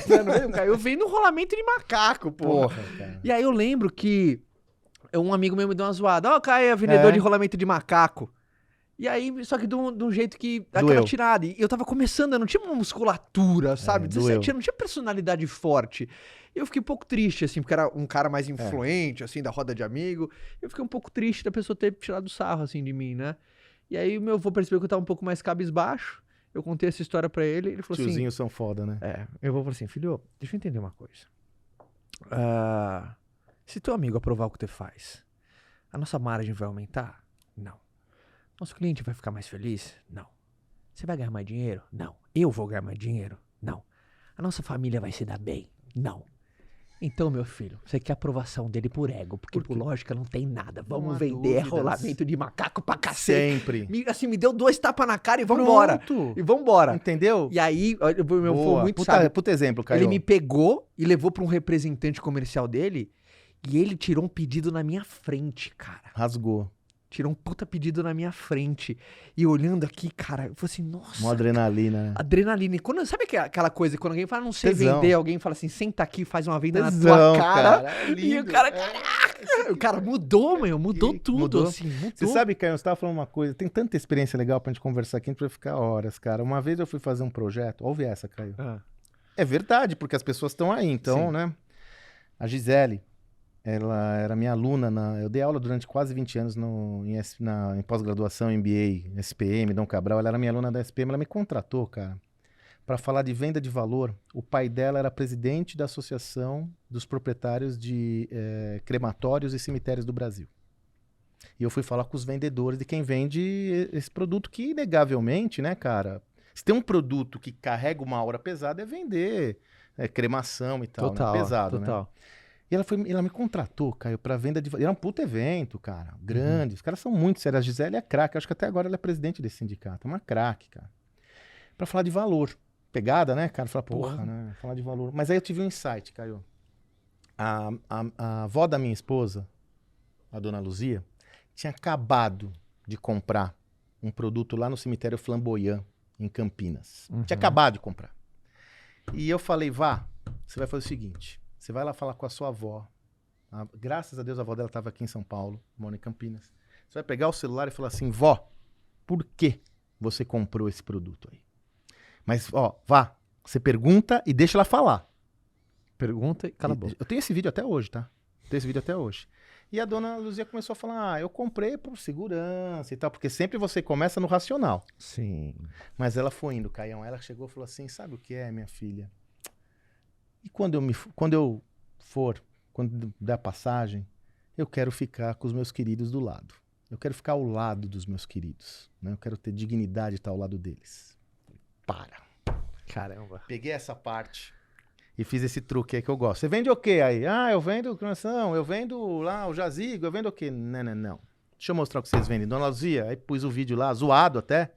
Eu vendo rolamento de macaco, porra. Cara. E aí eu lembro que um amigo meu me deu uma zoada. Ó, Caio, é vendedor de rolamento de macaco. E aí, só que de um jeito que... Aquela tirada. E eu tava começando, eu não tinha uma musculatura, sabe? 17 anos, não tinha personalidade forte. E eu fiquei um pouco triste, assim, porque era um cara mais influente, assim, da roda de amigo. Eu fiquei um pouco triste da pessoa ter tirado sarro, assim, de mim, né? E aí o meu avô percebeu que eu tava um pouco mais cabisbaixo. Eu contei essa história pra ele, ele falou Tiozinhos assim... são foda, né? Meu avô falou assim, filho, deixa eu entender uma coisa. Se teu amigo aprovar o que tu faz, a nossa margem vai aumentar? Não. Nosso cliente vai ficar mais feliz? Não. Você vai ganhar mais dinheiro? Não. Eu vou ganhar mais dinheiro? Não. A nossa família vai se dar bem? Não. Então, meu filho, você quer aprovação dele por ego, porque por lógica não tem nada. Vamos vender rolamento de macaco pra cacete. Sempre. Me deu 2 tapas na cara e vambora. Pronto. E vambora. Entendeu? E aí, meu foi muito puta exemplo, Caio. Ele me pegou e levou pra um representante comercial dele e ele tirou um pedido na minha frente, cara. Rasgou. Tirou um puta pedido na minha frente. E olhando aqui, cara, eu falei assim, nossa. Uma adrenalina, né? Adrenalina. E sabe aquela coisa, quando alguém fala, não sei Tesão. vender, alguém fala assim, senta aqui e faz uma venda Tesão, na tua cara. É lindo. E o cara, caraca! O cara mudou, meu, mudou tudo, Mudou. assim, mudou. Você sabe, Caio, você tava falando uma coisa, tem tanta experiência legal pra gente conversar aqui, a gente vai ficar horas, cara. Uma vez eu fui fazer um projeto, ouve essa, Caio. É verdade, porque as pessoas estão aí, então, Sim. né? A Gisele, ela era minha aluna, eu dei aula durante quase 20 anos em pós-graduação, MBA, SPM, Dom Cabral. Ela era minha aluna da SPM, ela me contratou, cara, para falar de venda de valor. O pai dela era presidente da Associação dos Proprietários de Crematórios e Cemitérios do Brasil. E eu fui falar com os vendedores de quem vende esse produto que, inegavelmente, né, cara, se tem um produto que carrega uma aura pesada é vender cremação e tal, Total, né? Pesado, total. né? E ela me contratou, Caio, pra venda de... Era um puto evento, cara, grande. Os caras são muito sérios. A Gisele é craque. Acho que até agora ela é presidente desse sindicato. É uma craque, cara. Pra falar de valor. Pegada, né, cara? Falar, porra, né? Falar de valor. Mas aí eu tive um insight, Caio. A avó da minha esposa, a dona Luzia, tinha acabado de comprar um produto lá no cemitério Flamboyant, em Campinas. Tinha acabado de comprar. E eu falei, vá, você vai fazer o seguinte... Você vai lá falar com a sua avó. Graças a Deus a avó dela estava aqui em São Paulo, mora em Campinas. Você vai pegar o celular e falar assim, vó, por que você comprou esse produto aí? Mas, ó, vá, você pergunta e deixa ela falar. Pergunta e cala a boca. Eu tenho esse vídeo até hoje, tá? Tenho esse vídeo até hoje. E a dona Luzia começou a falar, eu comprei por segurança e tal, porque sempre você começa no racional. Sim. Mas ela foi indo, Caião. Ela chegou e falou assim, sabe o que é, minha filha? E quando der passagem, eu quero ficar com os meus queridos do lado. Eu quero ficar ao lado dos meus queridos. Né? Eu quero ter dignidade de estar ao lado deles. Para. Caramba. Peguei essa parte e fiz esse truque aí que eu gosto. Você vende o quê aí? Ah, eu vendo croissant, eu vendo lá o jazigo, eu vendo o quê? Não. Deixa eu mostrar o que vocês vendem. Dona Luzia, aí pus o vídeo lá, zoado até.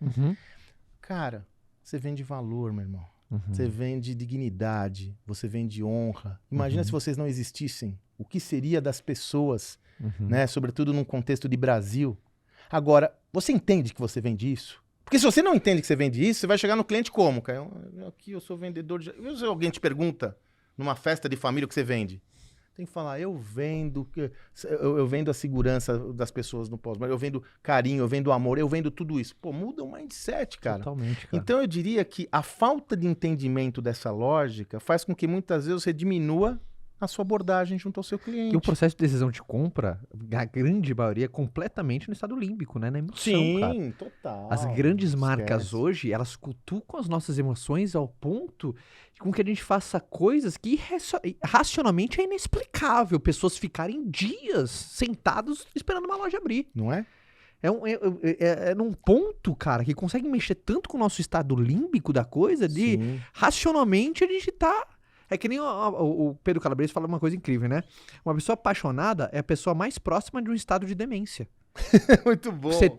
Cara, você vende valor, meu irmão. Você vende dignidade, você vende honra. Imagina se vocês não existissem. O que seria das pessoas, né? Sobretudo num contexto de Brasil. Agora, você entende que você vende isso? Porque se você não entende que você vende isso, você vai chegar no cliente como? Cara? Aqui eu sou vendedor de... Se alguém te pergunta numa festa de família o que você vende, tem que falar, eu vendo a segurança das pessoas no pós, eu vendo carinho, eu vendo amor, eu vendo tudo isso. Pô, muda o mindset, cara. Totalmente, cara. Então eu diria que a falta de entendimento dessa lógica faz com que muitas vezes você diminua a sua abordagem junto ao seu cliente. E o processo de decisão de compra, a grande maioria, é completamente no estado límbico, né? Na emoção, cara. Sim, total. As grandes marcas Esquece. hoje, elas cutucam as nossas emoções ao ponto com que a gente faça coisas que racionalmente é inexplicável. Pessoas ficarem dias sentados esperando uma loja abrir. Não é? É num ponto, cara, que consegue mexer tanto com o nosso estado límbico da coisa, de Sim. racionalmente a gente tá... É que nem o Pedro Calabrese fala uma coisa incrível, né? Uma pessoa apaixonada é a pessoa mais próxima de um estado de demência. Muito bom. Você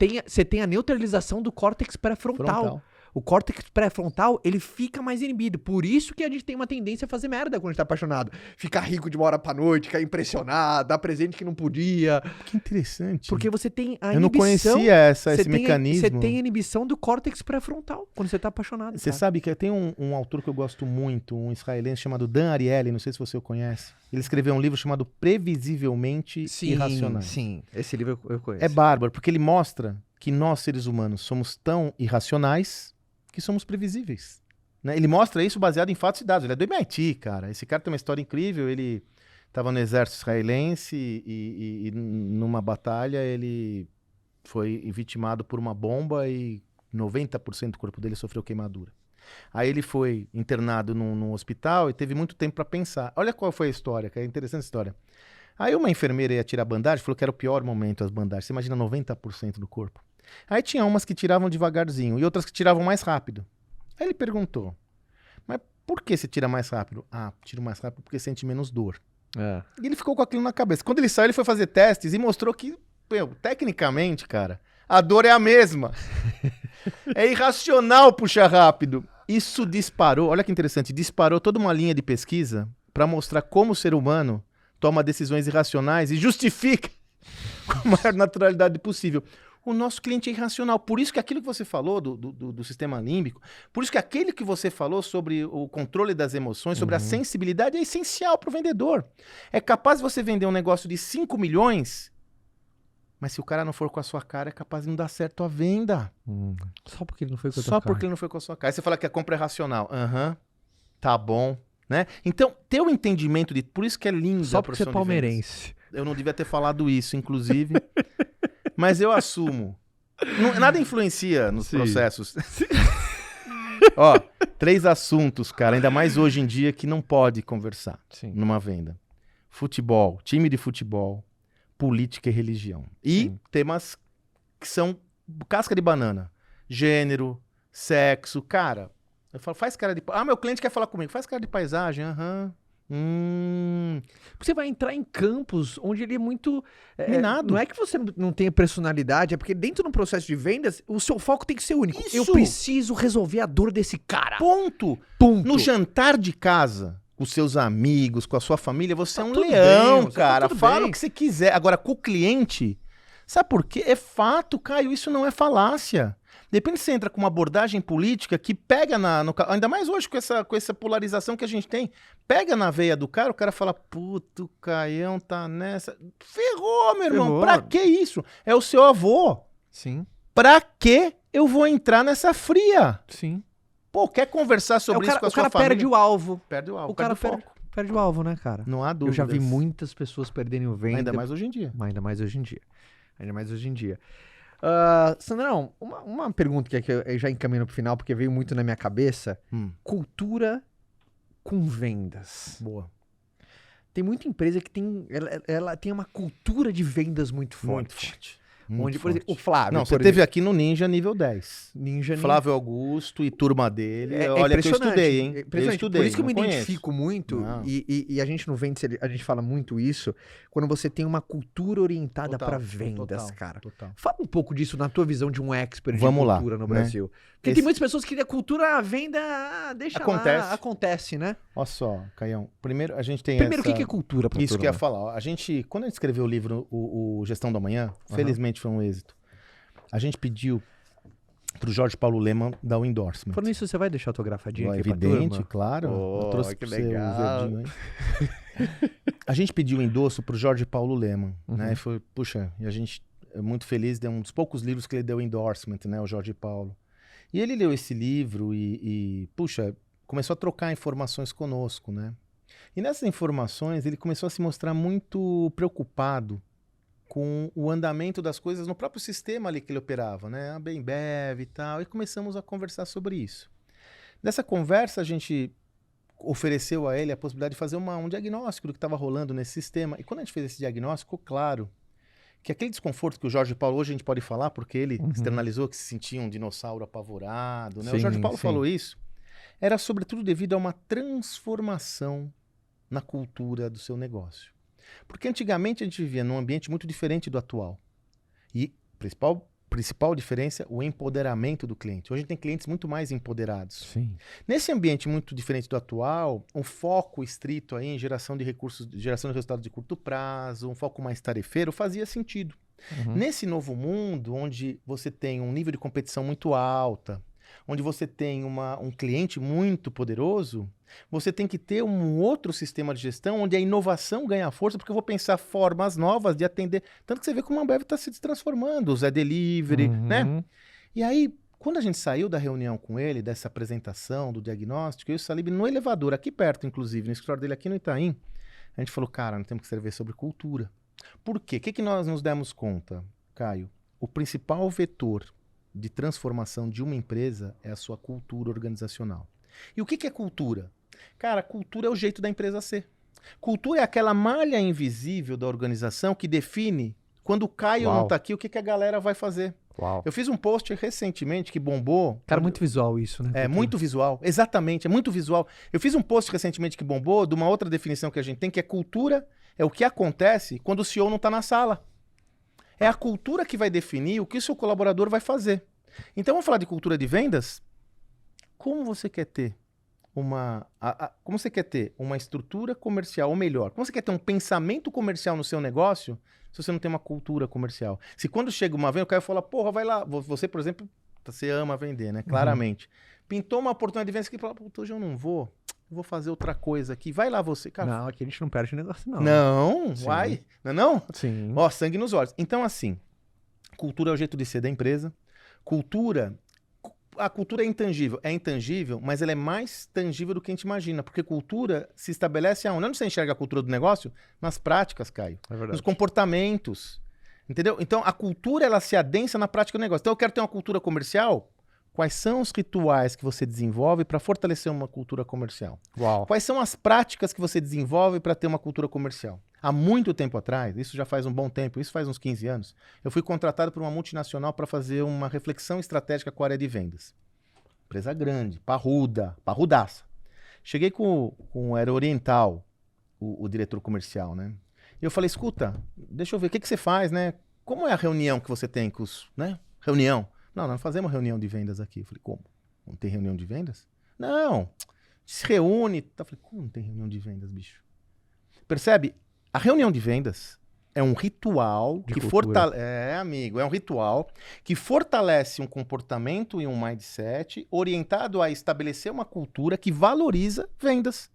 tem a neutralização do córtex pré-frontal. Frontal. O córtex pré-frontal, ele fica mais inibido. Por isso que a gente tem uma tendência a fazer merda quando a gente tá apaixonado. Ficar rico de uma hora pra noite, ficar impressionado, dar presente que não podia. Que interessante. Porque você tem a inibição... Eu não conhecia esse mecanismo. Você tem a inibição do córtex pré-frontal quando você tá apaixonado. Você sabe que tem um autor que eu gosto muito, um israelense chamado Dan Ariely, não sei se você o conhece. Ele escreveu um livro chamado Previsivelmente Irracionais. Sim, esse livro eu conheço. É bárbaro, porque ele mostra que nós, seres humanos, somos tão irracionais que somos previsíveis. Né? Ele mostra isso baseado em fatos e dados. Ele é do MIT, cara. Esse cara tem uma história incrível. Ele estava no exército israelense e numa batalha ele foi vitimado por uma bomba e 90% do corpo dele sofreu queimadura. Aí ele foi internado num hospital e teve muito tempo para pensar. Olha qual foi a história, que é interessante a história. Aí uma enfermeira ia tirar a bandagem, falou que era o pior momento as bandagens. Você imagina 90% do corpo. Aí tinha umas que tiravam devagarzinho e outras que tiravam mais rápido. Aí ele perguntou, mas por que você tira mais rápido? Ah, tiro mais rápido porque sente menos dor. E ele ficou com aquilo na cabeça. Quando ele saiu, ele foi fazer testes e mostrou que, tecnicamente, cara, a dor é a mesma. É irracional puxar rápido. Isso disparou, olha que interessante, disparou toda uma linha de pesquisa para mostrar como o ser humano toma decisões irracionais e justifica com a maior naturalidade possível. O nosso cliente é irracional. Por isso que aquilo que você falou do sistema límbico, por isso que aquele que você falou sobre o controle das emoções, sobre a sensibilidade, é essencial para o vendedor. É capaz de você vender um negócio de 5 milhões, mas se o cara não for com a sua cara, é capaz de não dar certo a venda. Só porque ele não foi com a tua Só cara. porque ele não foi com a sua cara. Aí você fala que a compra é racional. Tá bom. Né? Então, ter o entendimento de... Por isso que é lindo. Só porque você é palmeirense. Eu não devia ter falado isso, inclusive. Mas eu assumo. Nada influencia nos processos. Ó, 3 assuntos, cara, ainda mais hoje em dia, que não pode conversar numa venda. Futebol, time de futebol, política e religião. E temas que são casca de banana. Gênero, sexo, cara. Eu falo, faz cara de... Ah, meu cliente quer falar comigo. Faz cara de paisagem, Você vai entrar em campos onde ele é muito... minado. Não é que você não tenha personalidade, é porque dentro de um processo de vendas, o seu foco tem que ser único. Isso. Eu preciso resolver a dor desse cara. Ponto. No jantar de casa, com seus amigos, com a sua família, você é um leão, bem, cara. Fala bem. o que você quiser. Agora, com o cliente, sabe por quê? É fato, Caio, isso não é falácia. Depende se você entra com uma abordagem política que pega ainda mais hoje com essa polarização que a gente tem, pega na veia do cara, o cara fala, puto, o Caião tá nessa. Ferrou, meu irmão. Ferrou. Pra que isso? É o seu avô. Sim. Pra que eu vou entrar nessa fria? Sim. Pô, quer conversar sobre isso com a sua família? O cara perde o alvo. Perde o alvo, O cara perde o foco. perde o alvo, né, cara? Não há dúvida. Eu já vi muitas pessoas perderem o venda. Ainda mais hoje em dia. Ainda mais hoje em dia. Sandrão, uma pergunta que eu já encaminho pro final, porque veio muito na minha cabeça. Cultura com vendas. Boa. Tem muita empresa que ela tem uma cultura de vendas muito forte. Muito forte. Muito Onde, por exemplo, o forte. Flávio... Não, você teve aqui no Ninja nível 10. Ninja Flávio Augusto e turma dele. É Olha que eu estudei, hein? É impressionante. Eu estudei, Por isso que eu me não conheço. identifico muito, Não. e a gente no Vendas, a gente fala muito isso, quando você tem uma cultura orientada Total, para vendas, total, cara. total. Fala um pouco disso na tua visão de um expert de Vamos lá, cultura no né? Brasil. Porque tem muitas pessoas que a cultura, a venda, deixa lá, acontece, né? Olha só, Caião. Primeiro, a gente tem Primeiro, o que é cultura pra Isso que eu ia turma? falar. Ó. Quando a gente escreveu o livro, o Gestão da Manhã, felizmente foi um êxito. A gente pediu pro Jorge Paulo Leman dar o endorsement. Falando isso, você vai deixar autografadinha aqui Evidente, pra turma? claro. Oh, eu trouxe que pra você legal. o verdinho aí. A gente pediu o endosso pro Jorge Paulo Leman, né? E foi, puxa, e a gente é muito feliz, é um dos poucos livros que ele deu endorsement, né? O Jorge Paulo. E ele leu esse livro e puxa, começou a trocar informações conosco, né? E nessas informações ele começou a se mostrar muito preocupado com o andamento das coisas no próprio sistema ali que ele operava, né? A Bembev e tal, e começamos a conversar sobre isso. Nessa conversa, a gente ofereceu a ele a possibilidade de fazer um diagnóstico do que estava rolando nesse sistema. E quando a gente fez esse diagnóstico, ficou claro que aquele desconforto que o Jorge Paulo, hoje a gente pode falar, porque ele externalizou que se sentia um dinossauro apavorado, né? O Jorge Paulo falou isso, era sobretudo devido a uma transformação na cultura do seu negócio. Porque antigamente a gente vivia num ambiente muito diferente do atual. E principal diferença, o empoderamento do cliente. Hoje a gente tem clientes muito mais empoderados. Sim. Nesse ambiente muito diferente do atual, um foco estrito aí em geração de recursos, geração de resultados de curto prazo, um foco mais tarefeiro, fazia sentido. Nesse novo mundo, onde você tem um nível de competição muito alta, onde você tem um cliente muito poderoso, você tem que ter um outro sistema de gestão onde a inovação ganha força, porque eu vou pensar formas novas de atender. Tanto que você vê como a Ambev está se transformando, o Zé Delivery, né? E aí, quando a gente saiu da reunião com ele, dessa apresentação, do diagnóstico, eu e o Salib no elevador, aqui perto, inclusive, no escritório dele aqui no Itaim, a gente falou, cara, nós temos que escrever sobre cultura. Por quê? O que nós nos demos conta, Caio? O principal vetor de transformação de uma empresa é a sua cultura organizacional. E o que é cultura? Cara, cultura é o jeito da empresa ser. Cultura é aquela malha invisível da organização que define Quando o Caio Uau. não tá aqui, o que a galera vai fazer? Uau. Eu fiz um post recentemente que bombou. Cara, muito visual isso, né? É muito visual, exatamente, é muito visual. Eu fiz um post recentemente que bombou de uma outra definição que a gente tem, que é cultura, é o que acontece quando o CEO não está na sala. É a cultura que vai definir o que o seu colaborador vai fazer. Então, vamos falar de cultura de vendas? Como você quer ter como você quer ter uma estrutura comercial, ou melhor, como você quer ter um pensamento comercial no seu negócio se você não tem uma cultura comercial? Se quando chega uma venda, o cara fala, porra, vai lá. Você, por exemplo, você ama vender, né? Claramente. Pintou uma oportunidade de venda, você fala, puta, hoje eu não vou. Eu vou fazer outra coisa aqui. Vai lá você. Cara, Não, aqui a gente não perde negócio, não. não, Sim. vai. Não é não? Sim. Ó, sangue nos olhos. Então, assim, cultura é o jeito de ser da empresa. A cultura é intangível, mas ela é mais tangível do que a gente imagina, porque cultura se estabelece aonde? Onde você enxerga a cultura do negócio? Nas práticas, Caio. É verdade. Nos comportamentos, entendeu? Então, a cultura, ela se adensa na prática do negócio. Então, eu quero ter uma cultura comercial. Quais são os rituais que você desenvolve para fortalecer uma cultura comercial? Uau. Quais são as práticas que você desenvolve para ter uma cultura comercial? Há muito tempo atrás, isso já faz um bom tempo, isso faz uns 15 anos, eu fui contratado por uma multinacional para fazer uma reflexão estratégica com a área de vendas. Empresa grande, parrudaça. Cheguei era oriental, o diretor comercial, né? E eu falei, escuta, deixa eu ver, o que você faz, né? Como é a reunião que você tem com os, né? Reunião. Não, nós fazemos reunião de vendas aqui. Eu falei, como? Não tem reunião de vendas? Não, se reúne. Eu falei, como não tem reunião de vendas, bicho? Percebe? A reunião de vendas é um ritual De que cultura. fortalece. É, amigo, é um ritual que fortalece um comportamento e um mindset orientado a estabelecer uma cultura que valoriza vendas.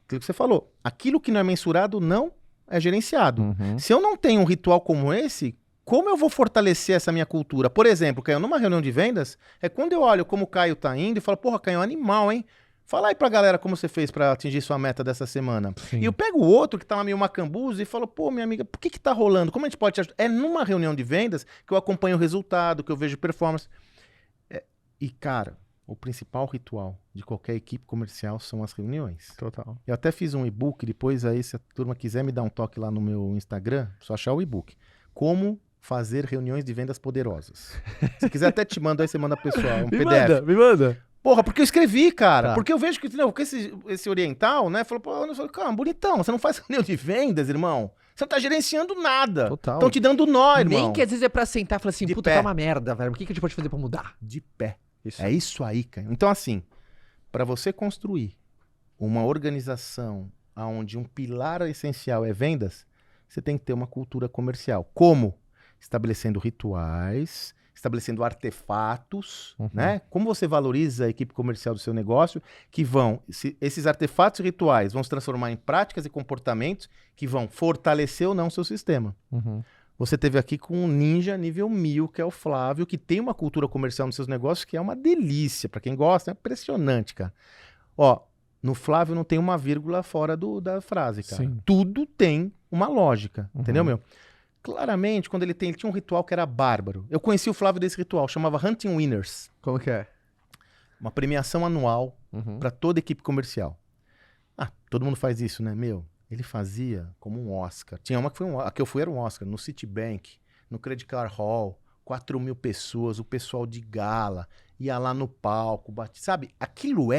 Aquilo que você falou. Aquilo que não é mensurado não é gerenciado. Uhum. Se eu não tenho um ritual como esse, como eu vou fortalecer essa minha cultura? Por exemplo, Caio, numa reunião de vendas, é quando eu olho como o Caio tá indo e falo, porra, Caio, é um animal, hein? Fala aí pra galera como você fez pra atingir sua meta dessa semana. Sim. E eu pego o outro que tá lá meio macambuzo e falo, pô, minha amiga, por que tá rolando? Como a gente pode te ajudar? É numa reunião de vendas que eu acompanho o resultado, que eu vejo performance. E, cara, o principal ritual de qualquer equipe comercial são as reuniões. Total. Eu até fiz um e-book, depois aí, se a turma quiser me dar um toque lá no meu Instagram, só achar o e-book. Como fazer reuniões de vendas poderosas. Se quiser até te mando, aí você manda pessoal, um PDF. Me manda. Porra, porque eu escrevi, cara. Tá. Porque eu vejo que, não, que esse oriental, né, falou, pô, eu falei, cara, bonitão, você não faz reunião de vendas, irmão. Você não tá gerenciando nada. Total. Estão te dando nó, irmão. Nem que às vezes é pra sentar e falar assim, De puta, pé. tá uma merda, velho. O que a gente pode fazer pra mudar? De pé. Isso. É isso aí, cara. Então, assim, para você construir uma organização onde um pilar essencial é vendas, você tem que ter uma cultura comercial. Como? Estabelecendo rituais, estabelecendo artefatos, né? Como você valoriza a equipe comercial do seu negócio, que esses artefatos e rituais vão se transformar em práticas e comportamentos que vão fortalecer ou não o seu sistema. Uhum. Você teve aqui com um ninja nível 1000, que é o Flávio, que tem uma cultura comercial nos seus negócios que é uma delícia. Para quem gosta, é impressionante, cara. Ó, no Flávio não tem uma vírgula fora da frase, cara. Sim. Tudo tem uma lógica, entendeu, meu? Claramente, quando ele tinha um ritual que era bárbaro. Eu conheci o Flávio desse ritual, chamava Hunting Winners. Como que é? Uma premiação anual Uhum. para toda equipe comercial. Ah, todo mundo faz isso, né, meu? Ele fazia como um Oscar. Tinha uma que a que eu fui era um Oscar, no Citibank, no Credit Card Hall, 4.000 pessoas, o pessoal de gala, ia lá no palco, sabe? Aquilo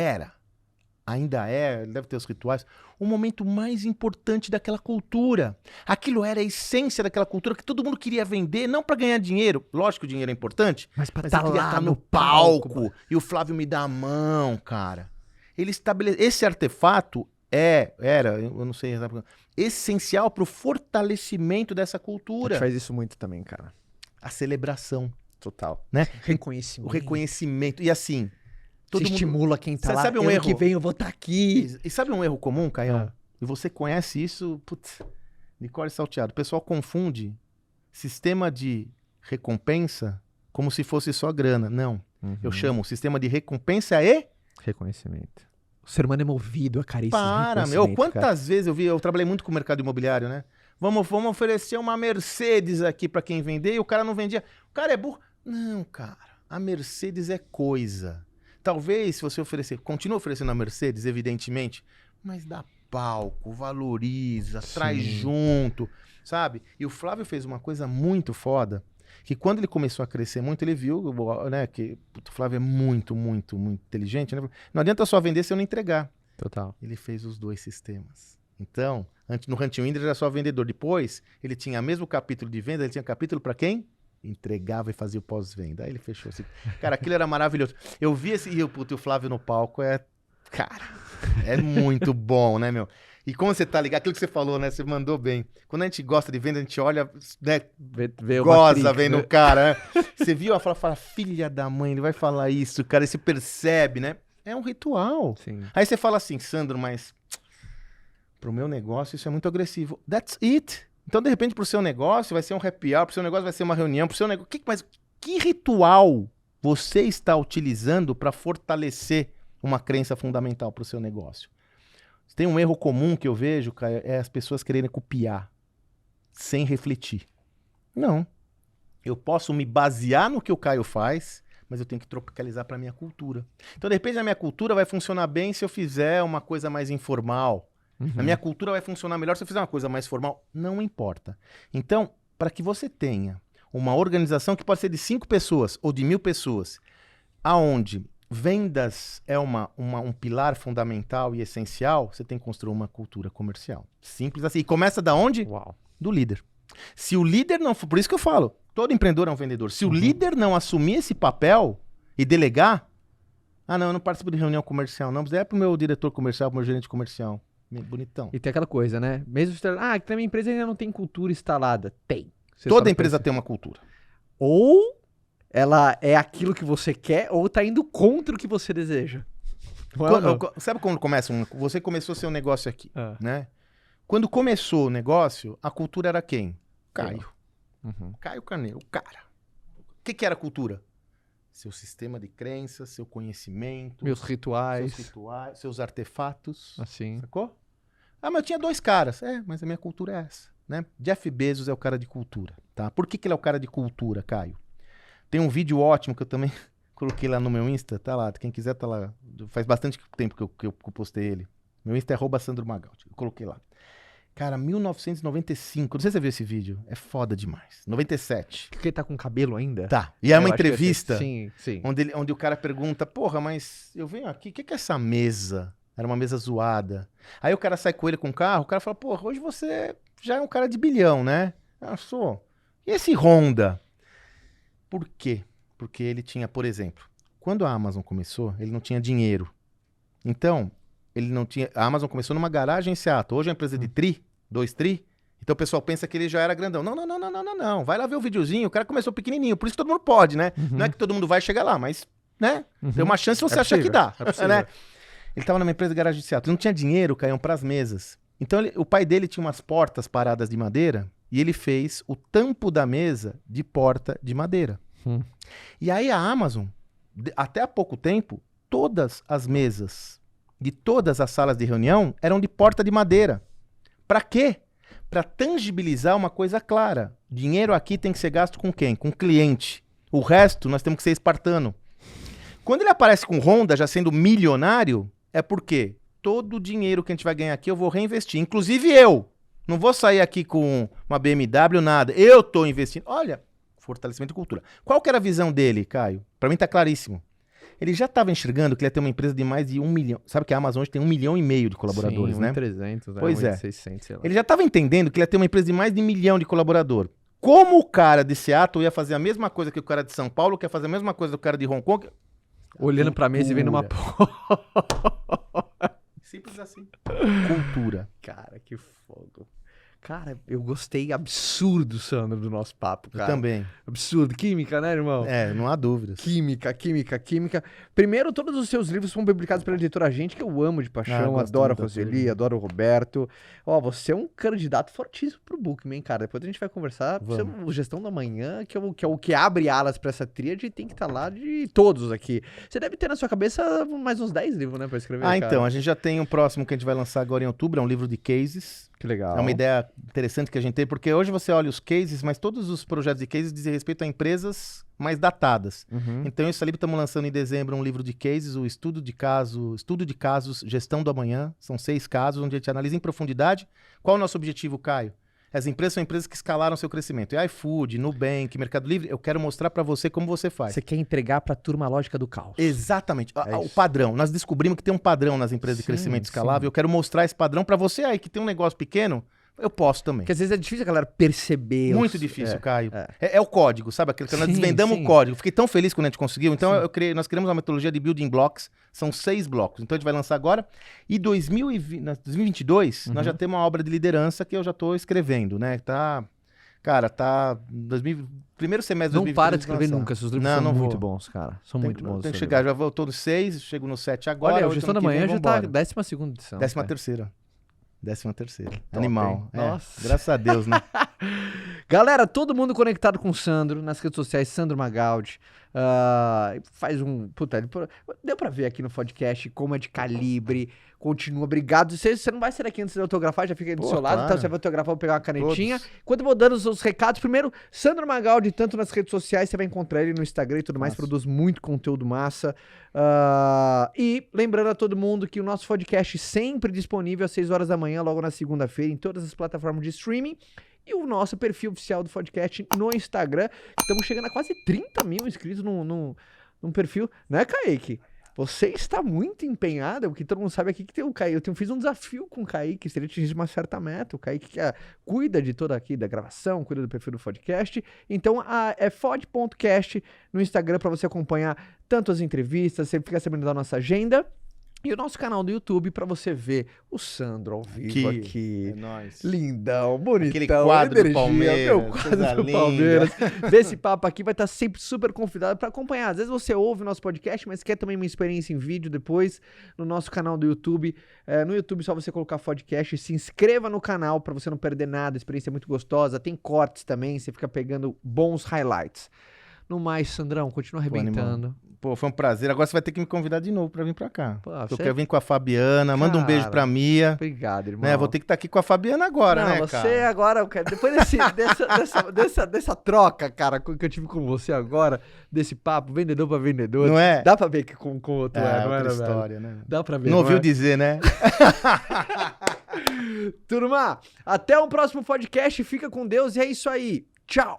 ainda deve ter os rituais, o momento mais importante daquela cultura. Aquilo era a essência daquela cultura que todo mundo queria vender, não para ganhar dinheiro. Lógico que o dinheiro é importante, Mas pra mas tá eu queria lá estar no palco. e o Flávio me dá a mão, cara. Ele esse artefato era, eu não sei exatamente, essencial para o fortalecimento dessa A cultura. gente faz isso muito também, cara. A celebração, Total. né? Reconhecimento. O reconhecimento. E assim, Todo todo mundo... estimula quem tá Cê lá. sabe um ano erro? que vem eu vou estar aqui. E sabe um erro comum, Caião? Ah. E você conhece isso, putz, de cor e salteado. O pessoal confunde sistema de recompensa como se fosse só grana. Não. Eu chamo sistema de recompensa Reconhecimento. O ser humano é movido a carícia. Para, meu. Quantas vezes eu trabalhei muito com o mercado imobiliário, né? Vamos oferecer uma Mercedes aqui pra quem vender e o cara não vendia. O cara é burro. Não, cara. A Mercedes é coisa. Talvez se você continua oferecendo a Mercedes, evidentemente, mas dá palco, valoriza, traz junto. sabe? E o Flávio fez uma coisa muito foda, que quando ele começou a crescer muito, ele viu, né, que o Flávio é muito, muito, muito inteligente, né? Não adianta só vender se eu não entregar. Total. Ele fez os 2 sistemas. Então, no Hunt Winder era só vendedor. Depois, ele tinha mesmo capítulo de venda, ele tinha capítulo para quem? Entregava e fazia o pós-venda. Aí ele fechou assim. Cara, aquilo era maravilhoso. Eu vi e o Flávio no palco cara, é muito bom, né, meu? E como você tá ligado, aquilo que você falou, né? Você mandou bem. Quando a gente gosta de venda, a gente olha, né? Goza vendo o cara, né? Você viu, ela fala, filha da mãe, ele vai falar isso, cara, e você percebe, né? É um ritual. Sim. Aí você fala assim, Sandro, mas pro meu negócio isso é muito agressivo. That's it. Então, de repente, pro seu negócio vai ser um happy hour, pro seu negócio vai ser uma reunião, pro seu negócio... Mas que ritual você está utilizando para fortalecer uma crença fundamental pro seu negócio? Tem um erro comum que eu vejo, Caio, é as pessoas quererem copiar sem refletir. Não. Eu posso me basear no que o Caio faz, mas eu tenho que tropicalizar para minha cultura. Então, de repente, a minha cultura vai funcionar bem se eu fizer uma coisa mais informal. A minha cultura vai funcionar melhor se eu fizer uma coisa mais formal. Não importa. Então, para que você tenha uma organização que pode ser de 5 pessoas ou de 1000 pessoas, aonde vendas é um pilar fundamental e essencial, você tem que construir uma cultura comercial. Simples assim. E começa da onde? Uau. Do líder. Se o líder não for... Por isso que eu falo, todo empreendedor é um vendedor. Se o líder não assumir esse papel e delegar, não, eu não participo de reunião comercial, não, mas é pro meu diretor comercial, pro meu gerente comercial. Bonitão. E tem aquela coisa, né? Mesmo que a minha empresa ainda não tem cultura instalada. Tem. Toda empresa tem uma cultura. Ou ela é aquilo que você quer, ou tá indo contra o que você deseja. Sabe quando começa Você começou seu negócio aqui, Ah. né? Quando começou o negócio, a cultura era quem? Caio. Caio Carneiro, o cara. O que era a cultura? Seu sistema de crenças, seu conhecimento. Meus rituais. Seus artefatos. Assim. Sacou? Mas eu tinha 2 caras. Mas a minha cultura é essa, né? Jeff Bezos é o cara de cultura, tá? Por que ele é o cara de cultura, Caio? Tem um vídeo ótimo que eu também coloquei lá no meu Insta, tá lá, quem quiser tá lá. Faz bastante tempo que eu postei ele. Meu Insta é @SandroMagaldi. Eu coloquei lá. Cara, 1995, não sei se você viu esse vídeo, é foda demais. 97. Porque ele tá com cabelo ainda? Tá. E é uma Eu acho que entrevista sim. onde o cara pergunta, porra, mas eu venho aqui, o que é essa mesa? Era uma mesa zoada. Aí o cara sai com ele com o carro, o cara fala, porra, hoje você já é um cara de bilhão, né? Eu sou. E esse Honda? Por quê? Porque ele tinha, por exemplo, quando a Amazon começou, ele não tinha dinheiro. Então, ele não tinha... A Amazon começou numa garagem em Seattle. Hoje é uma empresa de 2 tri. Então o pessoal pensa que ele já era grandão. Não. Vai lá ver o videozinho. O cara começou pequenininho. Por isso que todo mundo pode, né? Não é que todo mundo vai chegar lá, mas, né? Tem uma chance se você achar que dá. Né? Ele tava numa empresa de garagem de Seattle. Ele não tinha dinheiro, caíam pras mesas. Então o pai dele tinha umas portas paradas de madeira e ele fez o tampo da mesa de porta de madeira. E aí a Amazon, até há pouco tempo, todas as mesas de todas as salas de reunião eram de porta de madeira. Para quê? Para tangibilizar uma coisa clara. Dinheiro aqui tem que ser gasto com quem? Com o cliente. O resto nós temos que ser espartano. Quando ele aparece com Honda já sendo milionário, é porque todo o dinheiro que a gente vai ganhar aqui eu vou reinvestir. Inclusive eu. Não vou sair aqui com uma BMW, nada. Eu tô investindo. Olha, fortalecimento de cultura. Qual que era a visão dele, Caio? Para mim tá claríssimo. Ele já estava enxergando que ele ia ter uma empresa de mais de 1 milhão. Sabe que a Amazon hoje tem 1,5 milhão de colaboradores, né? 300, Pois é. 600, sei lá. Ele já estava entendendo que ele ia ter uma empresa de mais de 1 milhão de colaborador. Como o cara de Seattle ia fazer a mesma coisa que o cara de São Paulo, que ia fazer a mesma coisa que o cara de Hong Kong? Olhando pra mesa e vendo uma Simples assim. Cultura. Cara, que fogo. Cara, eu gostei absurdo, Sandro, do nosso papo, cara. Eu também. Absurdo. Química, né, irmão? Não há dúvidas. Química. Primeiro, todos os seus livros foram publicados pela editora Gente, que eu amo de paixão. Adoro a Roseli, adoro o Roberto. Você é um candidato fortíssimo pro Bookman, cara. Depois a gente vai conversar sobre o Gestão da Manhã, que é o que abre alas pra essa tríade, tem que estar lá de todos aqui. Você deve ter na sua cabeça mais uns 10 livros, né, pra escrever, cara. Então, a gente já tem um próximo que a gente vai lançar agora em outubro, é um livro de cases. Que legal. É uma ideia interessante que a gente tem, porque hoje você olha os cases, mas todos os projetos de cases dizem respeito a empresas mais datadas. Então, isso ali estamos lançando em dezembro um livro de cases, o Estudo de Casos, Gestão do Amanhã. São 6 casos, onde a gente analisa em profundidade. Qual é o nosso objetivo, Caio? As empresas são empresas que escalaram seu crescimento. E iFood, Nubank, Mercado Livre, eu quero mostrar para você como você faz. Você quer entregar para a turma a lógica do caos. Exatamente. O isso. padrão. Nós descobrimos que tem um padrão nas empresas de crescimento escalável. Eu quero mostrar esse padrão para você aí que tem um negócio pequeno. Eu posso também. Porque às vezes é difícil a galera perceber. Muito difícil, Caio. É o código, sabe? Aquele que nós desvendamos o código. Fiquei tão feliz quando a gente conseguiu. Então nós criamos uma metodologia de building blocks. São 6 blocos. Então a gente vai lançar agora. E 2022, nós já temos uma obra de liderança que eu já estou escrevendo, né? Cara, primeiro semestre de 2022. Não para de escrever nunca. Seus livros são muito vou. bons, cara. São muito bons. Tem que chegar. Já voltou nos 6, chego no 7 agora. Olha, a Gestão da Manhã já tá 12ª edição. 13ª. 13ª. Top, Animal. Nossa. Graças a Deus, né? Galera, todo mundo conectado com o Sandro nas redes sociais, Sandro Magaldi. Faz um... Puta, deu pra ver aqui no podcast como é de calibre, continua. Obrigado. Você não vai sair daqui antes de autografar, já fica aí do seu lado, então você vai autografar, vou pegar uma canetinha. Enquanto eu vou dando os recados, primeiro, Sandro Magaldi, tanto nas redes sociais, você vai encontrar ele no Instagram e tudo mais, produz muito conteúdo massa. E lembrando a todo mundo que o nosso podcast sempre disponível às 6 horas da manhã, logo na segunda-feira, em todas as plataformas de streaming. E o nosso perfil oficial do podcast no Instagram. Estamos chegando a quase 30 mil inscritos num perfil, né, Kaique? Você está muito empenhado, porque todo mundo sabe aqui que tem o Kaique. Eu fiz um desafio com o Kaique, se ele atingir uma certa meta. O Kaique cuida de toda aqui da gravação, cuida do perfil do podcast. Então, é fod.cast no Instagram para você acompanhar tanto as entrevistas, você fica sabendo da nossa agenda. E o nosso canal do YouTube pra você ver o Sandro ao vivo aqui. É nóis. Lindão, bonitão. Aquele quadro energia, do Palmeiras. meu quadro do Palmeiras. Vê esse papo aqui, vai estar sempre super convidado pra acompanhar. Às vezes você ouve o nosso podcast, mas quer também uma experiência em vídeo depois no nosso canal do YouTube. No YouTube é só você colocar podcast, se inscreva no canal pra você não perder nada. A experiência é muito gostosa. Tem cortes também, você fica pegando bons highlights. No mais, Sandrão, continua arrebentando. Pô, foi um prazer. Agora você vai ter que me convidar de novo pra vir pra cá. Pô, eu quero vir com a Fabiana. Manda um beijo pra Mia. Obrigado, irmão. Né? Vou ter que estar aqui com a Fabiana agora, né, você cara? agora, depois dessa troca, cara, que eu tive com você agora, desse papo, vendedor pra vendedor. Não é? Dá pra ver que com o outro não outra é, história, velho? né? Dá pra ver. Não ouviu dizer, né? Turma, até o próximo podcast. Fica com Deus e é isso aí. Tchau.